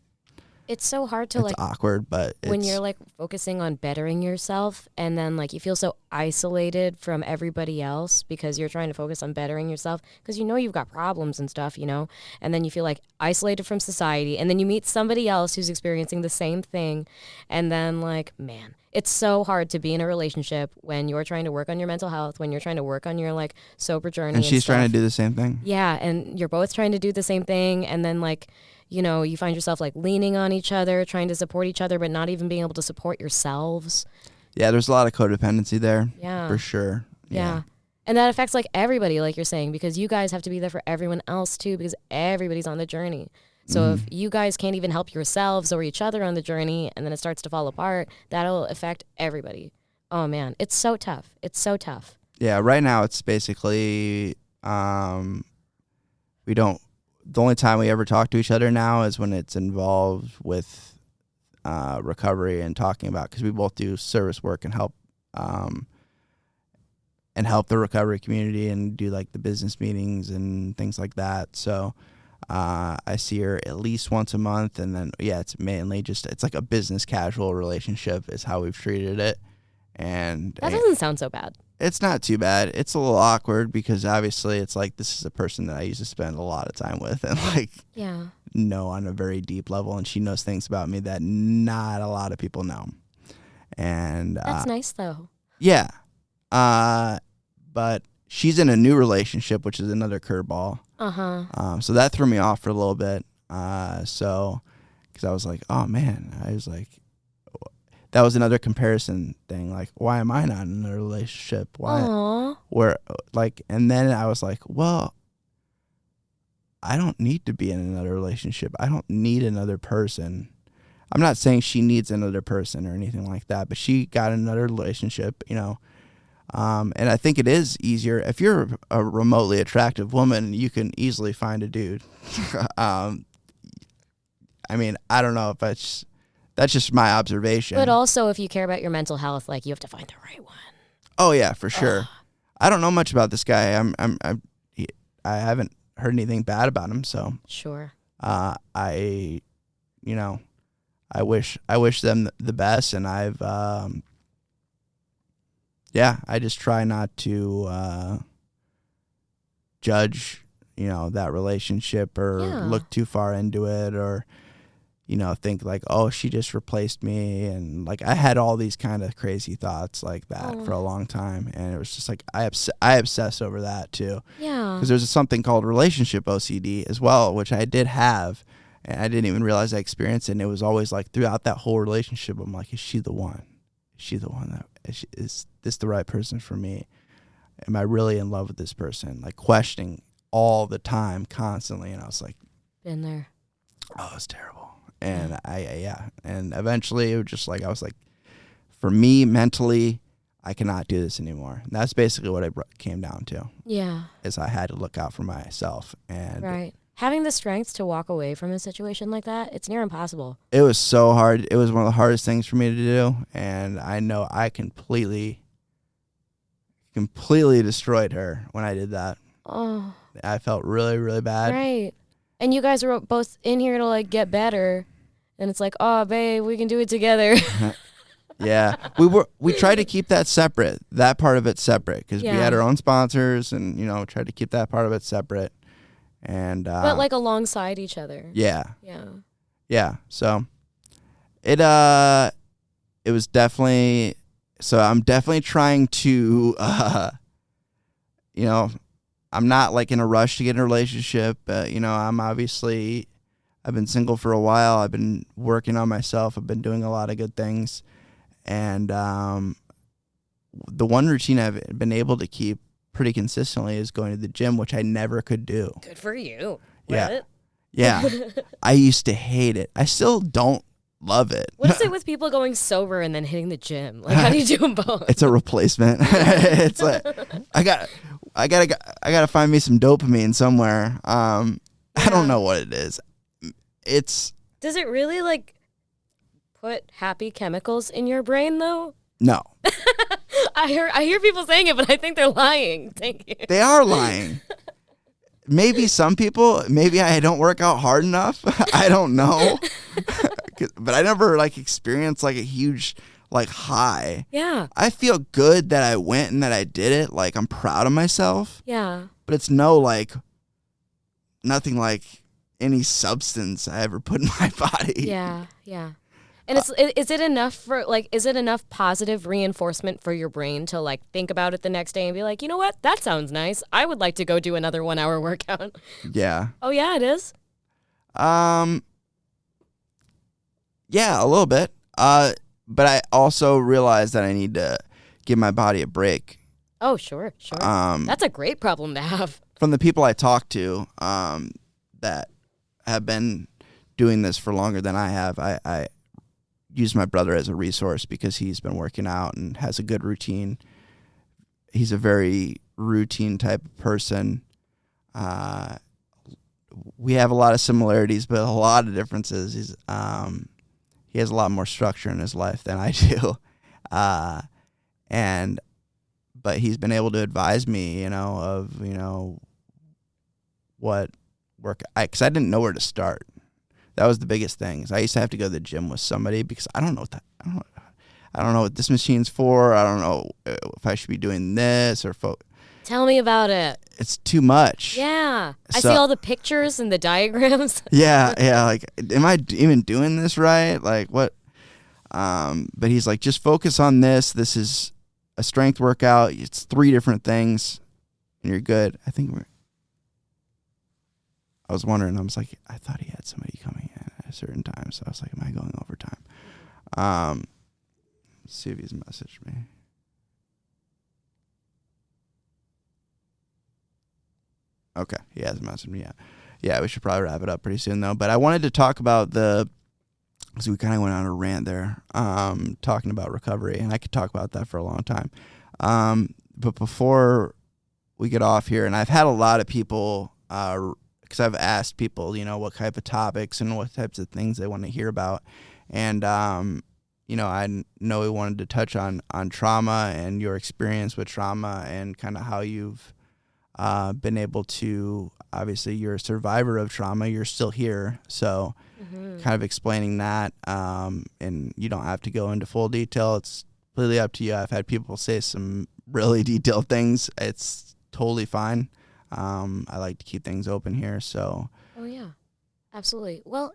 it's so hard to it's awkward, but when you're focusing on bettering yourself, and then you feel so isolated from everybody else because you're trying to focus on bettering yourself because you've got problems and stuff, and then you feel isolated from society, and then you meet somebody else who's experiencing the same thing, and then man, it's so hard to be in a relationship when you're trying to work on your mental health, when you're trying to work on your sober journey, and she's stuff. trying to do the same thing. Yeah, and you're both trying to do the same thing, and then you find yourself leaning on each other, trying to support each other, but not even being able to support yourselves. Yeah, there's a lot of codependency there. Yeah. For sure. Yeah. And that affects everybody, like you're saying, because you guys have to be there for everyone else too, because everybody's on the journey. So if you guys can't even help yourselves or each other on the journey, and then it starts to fall apart, that'll affect everybody. Oh man, it's so tough. It's so tough. Yeah, right now it's basically, the only time we ever talk to each other now is when it's involved with recovery and talking about, because we both do service work and help the recovery community and do the business meetings and things like that. So I see her at least once a month, and then it's mainly just it's a business casual relationship is how we've treated it. And that doesn't sound so bad. It's not too bad. It's a little awkward because obviously it's this is a person that I used to spend a lot of time with and know on a very deep level, and she knows things about me that not a lot of people know. And that's nice though. Yeah. But she's in a new relationship, which is another curveball. So that threw me off for a little bit. So because I was oh man, that was another comparison thing. Why am I not in a relationship? Why? Aww. Where and then I was well, I don't need to be in another relationship. I don't need another person. I'm not saying she needs another person or anything like that, but she got another relationship, and I think it is easier if you're a remotely attractive woman, you can easily find a dude. I mean, I don't know if that's just my observation. But also, if you care about your mental health, you have to find the right one. Oh yeah, for sure. I don't know much about this guy. I haven't heard anything bad about him. So sure. I wish them the best, and I just try not to judge, that relationship or look too far into it, or think oh, she just replaced me, and I had all these kind of crazy thoughts like that for a long time, and it was just I obsess over that too. Yeah. Because there's something called relationship OCD as well, which I did have, and I didn't even realize I experienced it. And it was always throughout that whole relationship, I'm is she the one? Is she the one is this the right person for me? Am I really in love with this person? Questioning all the time, constantly, and I was been there. Oh, it's terrible. And and eventually it was just I was for me mentally, I cannot do this anymore. And that's basically what it came down to. Yeah. Is I had to look out for myself. And right. having the strength to walk away from a situation like that, it's near impossible. It was so hard. It was one of the hardest things for me to do, and I know I completely destroyed her when I did that. Oh, I felt really, really bad. right. And you guys are both in here to like get better, and it's like, oh, babe, we can do it together. Yeah, we tried to keep that separate. That part of it separate because we had our own sponsors, and tried to keep that part of it separate. And but like alongside each other. Yeah. Yeah. Yeah. So it was definitely. So I'm definitely trying to I'm not like in a rush to get in a relationship. I've been single for a while. I've been working on myself. I've been doing a lot of good things. And the one routine I've been able to keep pretty consistently is going to the gym, which I never could do. Good for you. Yeah. What? Yeah. I used to hate it. I still don't love it. What is it with people going sober and then hitting the gym? Like, how do you do them both? It's a replacement. It's like I gotta find me some dopamine somewhere. I don't know what it is. Does it really like put happy chemicals in your brain though? No. I hear people saying it, but I think they're lying. Thank you. They are lying. Maybe some people, maybe I don't work out hard enough. I don't know. But I never like experienced like a huge like high. Yeah. I feel good that I went and that I did it. Like I'm proud of myself. Yeah. But it's nothing like any substance I ever put in my body. Yeah. Yeah. And is it enough positive reinforcement for your brain to like think about it the next day and be like, you know what? That sounds nice. I would like to go do another 1 hour workout. Yeah. Oh yeah, it is. Yeah, a little bit. But I also realized that I need to give my body a break. Oh, sure. That's a great problem to have. From the people I talk to, that have been doing this for longer than I have, I use my brother as a resource because he's been working out and has a good routine. He's a very routine type of person. We have a lot of similarities, but a lot of differences. He has a lot more structure in his life than I do. But he's been able to advise me, what work, because I didn't know where to start. That was the biggest thing. I used to have to go to the gym with somebody because I don't know what this machine's for. I don't know if I should be doing this or Tell me about it. It's too much. Yeah. I see all the pictures and the diagrams. Yeah. Like, am I even doing this right? Like, what? But he's like, just focus on this. This is a strength workout. It's 3 different things, and you're good. I was wondering. I was like, I thought he had somebody coming in at a certain time, so I was like, am I going overtime? Let's see if he's messaged me. Okay, he hasn't messaged me yet. Yeah, we should probably wrap it up pretty soon, though. But I wanted to talk about so we kind of went on a rant there, talking about recovery, and I could talk about that for a long time. But before we get off here, and I've had a lot of people, because I've asked people, what type of topics and what types of things they want to hear about. And, I know we wanted to touch on trauma and your experience with trauma and kind of how you've been able to, obviously you're a survivor of trauma, you're still here. So kind of explaining that, and you don't have to go into full detail. It's completely up to you. I've had people say some really detailed things. It's totally fine. I like to keep things open here. So. Oh yeah, absolutely. Well,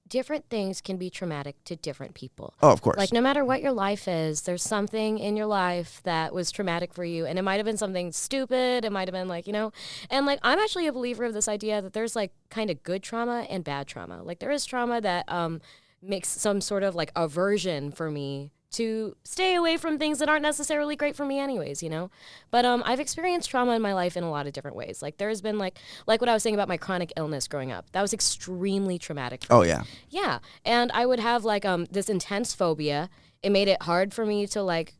different things can be traumatic to different people. Oh, of course. Like no matter what your life is, there's something in your life that was traumatic for you. And it might have been something stupid. It might have been like, and like, I'm actually a believer of this idea that there's like kind of good trauma and bad trauma. Like there is trauma that makes some sort of like aversion for me to stay away from things that aren't necessarily great for me anyways, But I've experienced trauma in my life in a lot of different ways. Like there's been like what I was saying about my chronic illness growing up. That was extremely traumatic for me. Yeah. Yeah. And I would have like this intense phobia. It made it hard for me to like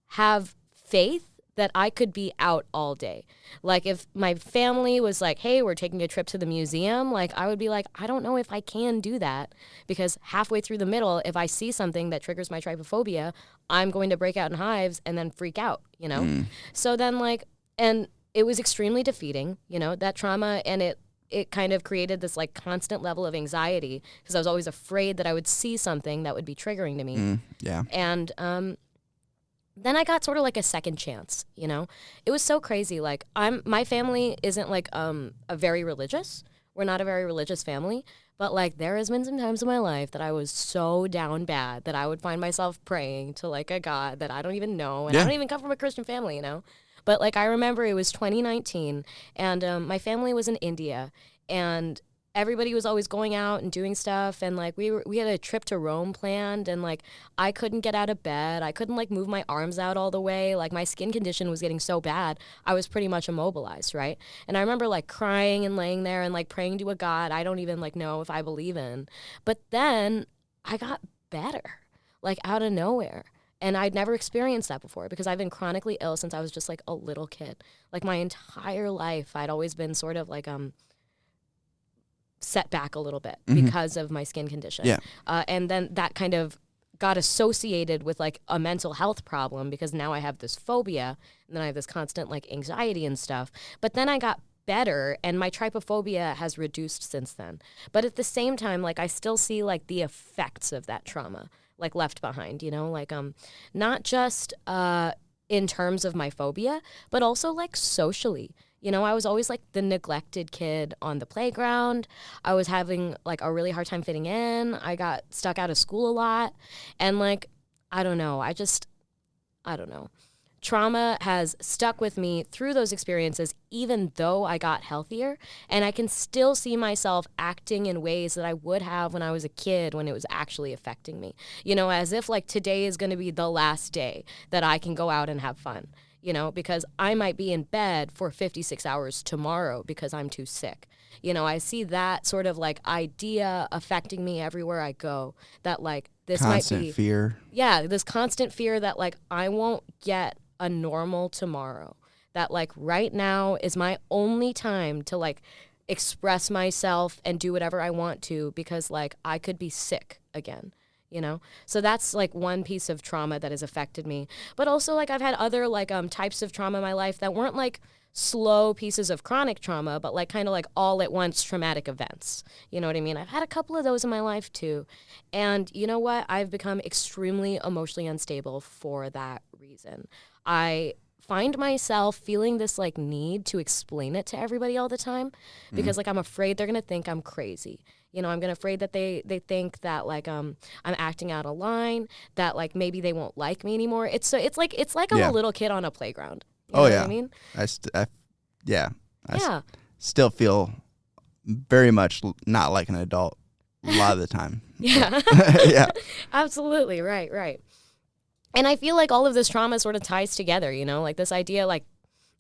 have faith that I could be out all day. Like if my family was like, hey, we're taking a trip to the museum, like I would be like, I don't know if I can do that, because halfway through the middle, if I see something that triggers my trypophobia, I'm going to break out in hives and then freak out, you know? So then like, and it was extremely defeating, you know, that trauma, and it kind of created this like constant level of anxiety because I was always afraid that I would see something that would be triggering to me. Yeah. And then I got sort of like a second chance, you know? It was so crazy. Like my family isn't like a very religious. We're not a very religious family, but like there has been some times in my life that I was so down bad that I would find myself praying to like a God that I don't even know, and I don't even come from a Christian family, you know? But like I remember it was 2019 and my family was in India, and everybody was always going out and doing stuff, and like we had a trip to Rome planned, and like I couldn't get out of bed. I couldn't like move my arms out all the way. Like my skin condition was getting so bad. I was pretty much immobilized, right? And I remember like crying and laying there and like praying to a God I don't even like know if I believe in. But then I got better, like out of nowhere. And I'd never experienced that before because I've been chronically ill since I was just like a little kid. Like my entire life, I'd always been sort of like set back a little bit because of my skin condition. Yeah. And then that kind of got associated with like a mental health problem because now I have this phobia and then I have this constant like anxiety and stuff. But then I got better and my trypophobia has reduced since then. But at the same time, like I still see like the effects of that trauma like left behind, you know, like not just in terms of my phobia, but also like socially. You know, I was always like the neglected kid on the playground. I was having like a really hard time fitting in. I got stuck out of school a lot. And like, I don't know. I don't know. Trauma has stuck with me through those experiences, even though I got healthier. And I can still see myself acting in ways that I would have when I was a kid when it was actually affecting me. You know, as if like today is going to be the last day that I can go out and have fun. You know, because I might be in bed for 56 hours tomorrow because I'm too sick. You know, I see that sort of like idea affecting me everywhere I go, that like this constant might be fear. Yeah, this constant fear that like I won't get a normal tomorrow. That like right now is my only time to like express myself and do whatever I want to because like I could be sick again. You know, so that's like one piece of trauma that has affected me. But also like I've had other like types of trauma in my life that weren't like slow pieces of chronic trauma, but like kind of like all at once traumatic events. You know what I mean? I've had a couple of those in my life too. And you know what? I've become extremely emotionally unstable for that reason. I find myself feeling this like need to explain it to everybody all the time because like I'm afraid they're going to think I'm crazy. You know, I'm afraid that they think that like I'm acting out of line, that like maybe they won't like me anymore. It's like I'm a little kid on a playground. You know what I mean? I still feel very much not like an adult a lot of the time. Yeah. Yeah. Absolutely. Right. And I feel like all of this trauma sort of ties together, you know, like this idea like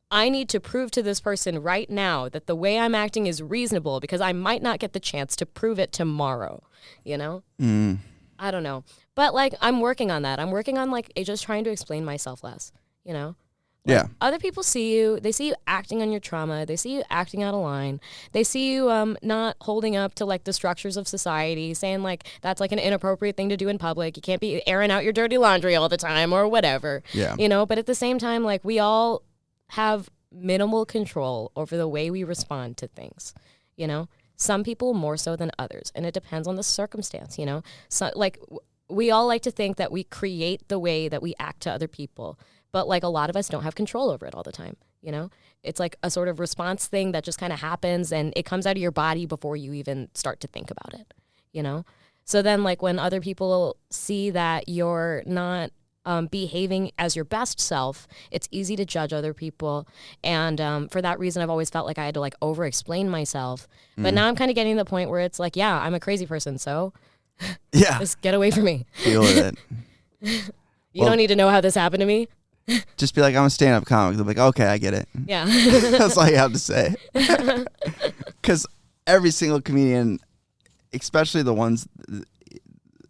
I need to prove to this person right now that the way I'm acting is reasonable because I might not get the chance to prove it tomorrow, you know? I don't know. But, like, I'm working on that. I'm working on, like, just trying to explain myself less, you know? Like, Yeah. Other people see you. They see you acting on your trauma. They see you acting out of line. They see you not holding up to, like, the structures of society, saying, like, that's, like, an inappropriate thing to do in public. You can't be airing out your dirty laundry all the time or whatever. Yeah. You know? But at the same time, like, we all have minimal control over the way we respond to things, you know? Some people more so than others, and it depends on the circumstance, you know? So, like, we all like to think that we create the way that we act to other people, but, like, a lot of us don't have control over it all the time, you know? It's like a sort of response thing that just kind of happens, and it comes out of your body before you even start to think about it, you know? So then, like, when other people see that you're not behaving as your best self, it's easy to judge other people. And for that reason, I've always felt like I had to like over-explain myself. But now I'm kind of getting to the point where it's like, yeah, I'm a crazy person, so Yeah. just get away from me. Deal with it. You don't need to know how this happened to me. Just be like, I'm a stand-up comic. They'll be like, okay, I get it. Yeah. That's all you have to say. Because every single comedian, especially the ones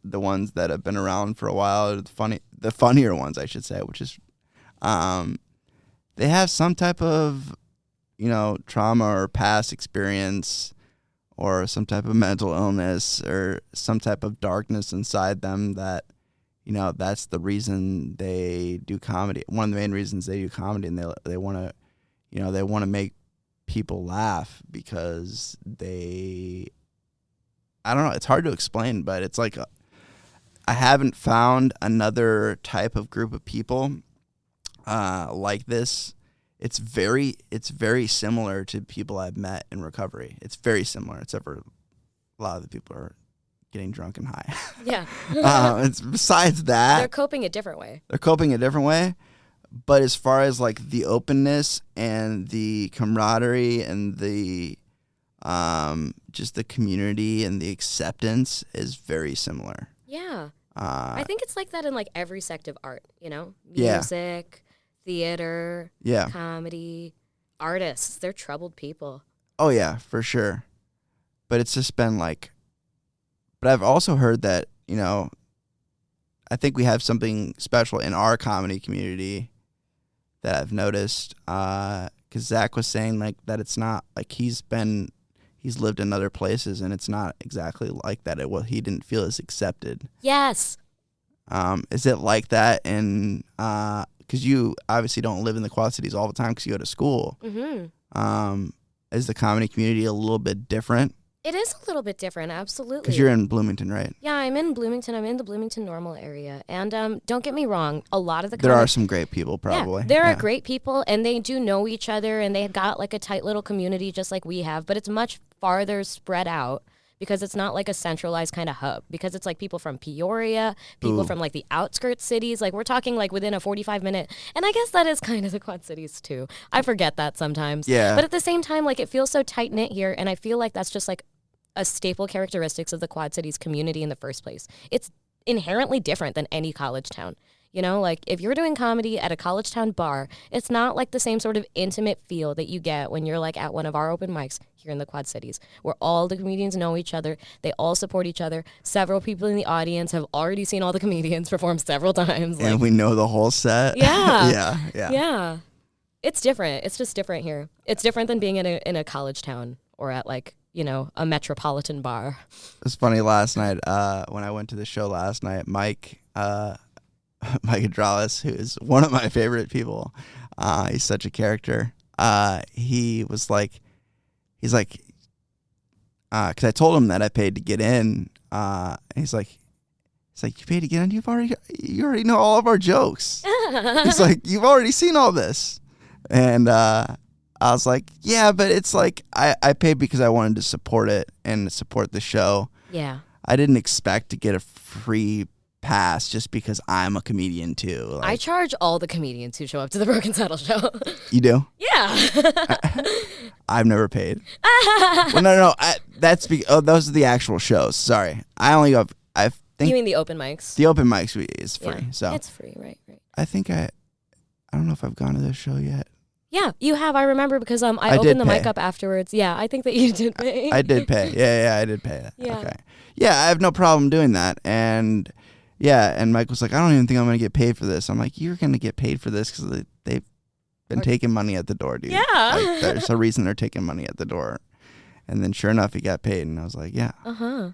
that have been around for a while, are the funnier ones, I should say, which is, they have some type of, trauma or past experience or some type of mental illness or some type of darkness inside them that, that's the reason they do comedy. One of the main reasons they do comedy, and they want to, they want to make people laugh because I don't know, it's hard to explain, but it's like I haven't found another type of group of people like this. It's very similar to people I've met in recovery. It's very similar, except for a lot of the people are getting drunk and high. Yeah. It's besides that. They're coping a different way. But as far as like the openness and the camaraderie and the just the community and the acceptance is very similar. Yeah. I think it's like that in like every sect of art, Yeah. Music, theater, Yeah. comedy, artists. They're troubled people. Oh yeah, for sure. But it's just been like, but I've also heard that, I think we have something special in our comedy community that I've noticed. Because Zach was saying like that it's not like he's lived in other places and it's not exactly like that. He didn't feel as accepted. Yes. Is it like that in, because you obviously don't live in the Quad Cities all the time because you go to school. Mm-hmm. Is the comedy community a little bit different? It is a little bit different, absolutely. Because you're in Bloomington, right? Yeah, I'm in Bloomington. I'm in the Bloomington Normal area. And don't get me wrong, a lot of the there are some great people, probably. Yeah, there are great people, and they do know each other, and they've got like a tight little community just like we have, but it's much farther spread out because it's not like a centralized kind of hub, because it's like people from Peoria, people from like the outskirts cities. Like we're talking like within a 45-minute, and I guess that is kind of the Quad Cities too. I forget that sometimes. Yeah. But at the same time, like it feels so tight-knit here, and I feel like that's just like a staple characteristics of the Quad Cities community in the first place. It's inherently different than any college town. Like if you're doing comedy at a college town bar, it's not like the same sort of intimate feel that you get when you're like at one of our open mics here in the Quad Cities, where all the comedians know each other. They all support each other. Several people in the audience have already seen all the comedians perform several times. And we know the whole set. Yeah. Yeah. It's different. It's just different here. It's different than being in a college town or at like, a metropolitan bar. It was funny last night when I went to the show last night. Mike Adralis, who is one of my favorite people, he's such a character. He's like, because I told him that I paid to get in. And he's like, you paid to get in? You already know all of our jokes. He's like, you've already seen all this, and I was like, yeah, but it's like I paid because I wanted to support it and support the show. Yeah. I didn't expect to get a free pass just because I'm a comedian too. Like, I charge all the comedians who show up to the Broken Saddle show. You do? Yeah. I've never paid. Well, no. Those are the actual shows. Sorry. I only go. I think You mean the open mics? the open mics is free. Yeah, so it's free, right. I think I don't know if I've gone to this show yet. Yeah, you have. I remember because I opened the pay. mic up afterwards. Yeah, I think that you did pay. I did pay. Yeah, I did pay. Yeah. Okay. Yeah, I have no problem doing that. And Mike was like, I don't even think I'm going to get paid for this. I'm like, you're going to get paid for this because they've been taking money at the door, dude. Yeah. Like, there's a reason they're taking money at the door. And then sure enough, he got paid. And I was like, yeah. Uh-huh.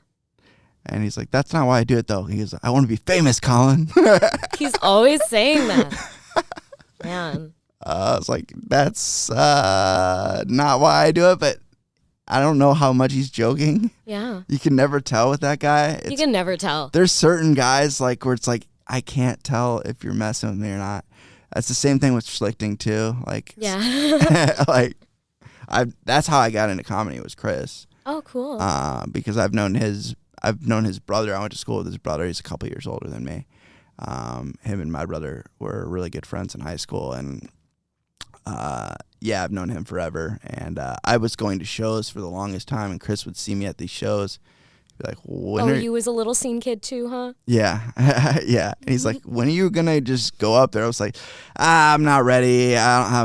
And he's like, that's not why I do it, though. He goes, I want to be famous, Colin. He's always saying that. Man. I was like, that's not why I do it, but I don't know how much he's joking. Yeah. You can never tell with that guy. You can never tell. There's certain guys like where it's like, I can't tell if you're messing with me or not. That's the same thing with Schlichting too. Like, yeah. That's how I got into comedy was Chris. Oh, cool. Because I've known his brother. I went to school with his brother. He's a couple years older than me. Him and my brother were really good friends in high school, and I've known him forever. And I was going to shows for the longest time, and Chris would see me at these shows. Be like, you was a little scene kid too, huh? Yeah, yeah. And he's like, when are you gonna just go up there? I was like, I'm not ready. I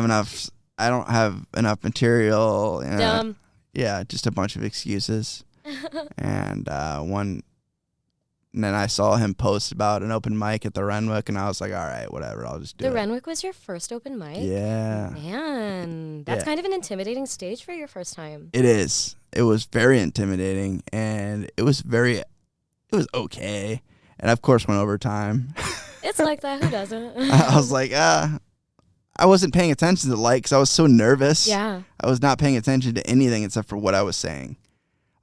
don't have enough material. Dumb. Yeah, just a bunch of excuses. And one And then I saw him post about an open mic at the Renwick, and I was like, all right, whatever, I'll just do it. The Renwick was your first open mic? Yeah. Man, that's kind of an intimidating stage for your first time. It is. It was very intimidating, and it was okay. And of course went overtime. It's like that. Who doesn't? I was like, I wasn't paying attention to the light because I was so nervous. Yeah. I was not paying attention to anything except for what I was saying.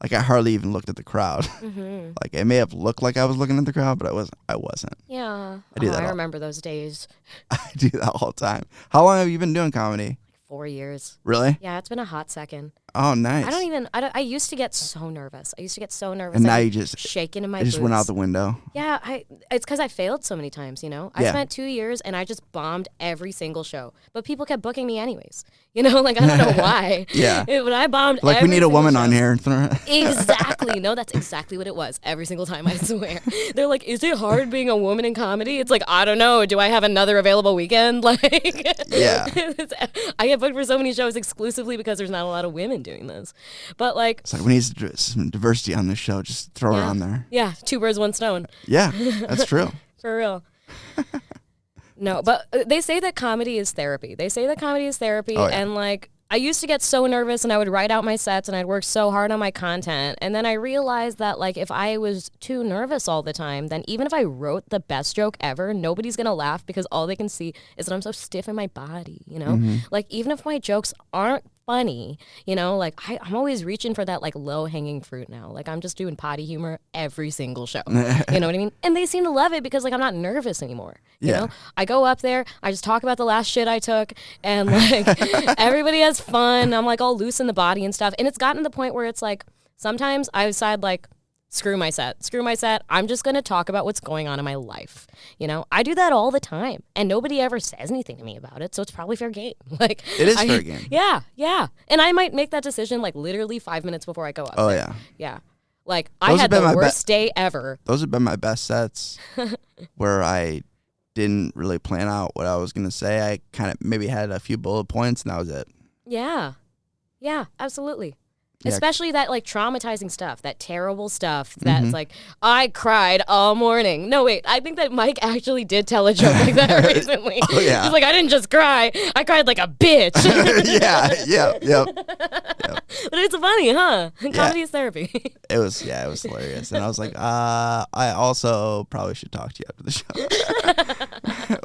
Like, I hardly even looked at the crowd. Mm-hmm. Like, it may have looked like I was looking at the crowd, but I wasn't. Yeah. I remember those days. I do that all the time. How long have you been doing comedy? 4 years. Really? Yeah, it's been a hot second. Oh, nice. I used to get so nervous. And now you just shaking in my boots. It just went out the window. Yeah, it's because I failed so many times, I spent 2 years and I just bombed every single show. But people kept booking me anyways. I don't know why. Yeah. But I bombed like, we need a woman on here. Exactly. No, that's exactly what it was. Every single time, I swear. They're like, is it hard being a woman in comedy? It's like, I don't know. Do I have another available weekend? Like, yeah. I get booked for so many shows exclusively because there's not a lot of women doing this. But like, it's like, we need some diversity on this show. Just throw her on there. Yeah, 2 birds, 1 stone. Yeah, that's true. For real. No, but they say that comedy is therapy. Oh, yeah. And like, I used to get so nervous and I would write out my sets and I'd work so hard on my content. And then I realized that like, if I was too nervous all the time, then even if I wrote the best joke ever, nobody's going to laugh because all they can see is that I'm so stiff in my body, Mm-hmm. Like, even if my jokes aren't funny, like I'm always reaching for that like low hanging fruit now. Like, I'm just doing potty humor every single show. You know what I mean? And they seem to love it because like I'm not nervous anymore. You know? I go up there, I just talk about the last shit I took, and like everybody has fun. I'm like all loose in the body and stuff. And it's gotten to the point where it's like sometimes I decide like, screw my set. I'm just going to talk about what's going on in my life. I do that all the time and nobody ever says anything to me about it. So it's probably fair game. Like, it is fair game. Yeah. Yeah. And I might make that decision like literally 5 minutes before I go up. Oh, there. yeah. Yeah. Like, I had the worst day ever. Those have been my best sets where I didn't really plan out what I was going to say. I kind of maybe had a few bullet points and that was it. Yeah. Yeah, absolutely. Yeah. Especially that like traumatizing stuff, that terrible stuff that's like, I cried all morning. No, wait, I think that Mike actually did tell a joke like that recently. Oh, yeah. He's like, I didn't just cry, I cried like a bitch. Yep. But it's funny, huh? Comedy is therapy. It was hilarious. And I was like, I also probably should talk to you after the show.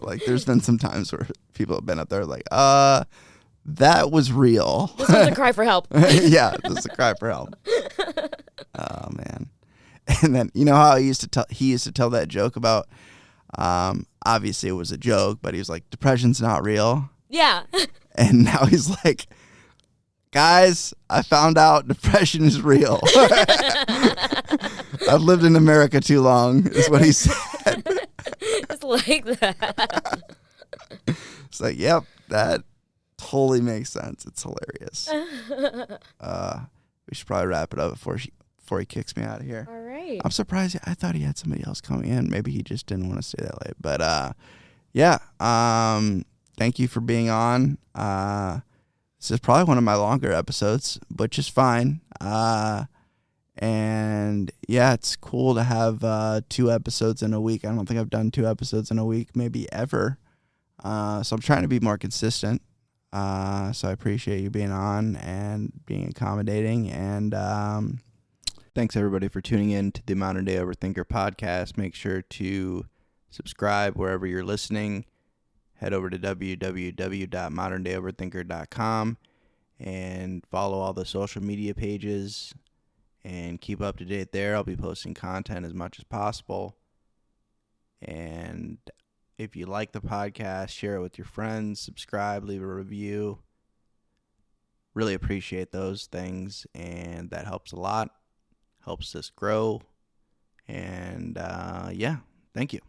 Like, there's been some times where people have been up there like, that was real. This was a cry for help. Yeah, this is a cry for help. Oh, man. And then, you know how he used to tell that joke about, obviously it was a joke, but he was like, depression's not real. Yeah. And now he's like, guys, I found out depression is real. I've lived in America too long, is what he said. It's like that. It's like, yep, that totally makes sense. It's hilarious. We should probably wrap it up before he kicks me out of here. All right. I'm surprised. I thought he had somebody else coming in. Maybe he just didn't want to stay that late. But yeah. Thank you for being on. This is probably one of my longer episodes, which is fine. And yeah, it's cool to have 2 episodes in a week. I don't think I've done 2 episodes in a week, maybe ever. So I'm trying to be more consistent. So I appreciate you being on and being accommodating. And thanks everybody for tuning in to the Modern Day Overthinker podcast. Make sure to subscribe wherever you're listening. Head over to www.moderndayoverthinker.com and follow all the social media pages and keep up to date there. I'll be posting content as much as possible. And if you like the podcast, share it with your friends, subscribe, leave a review. Really appreciate those things, and that helps a lot, helps us grow. And yeah, thank you.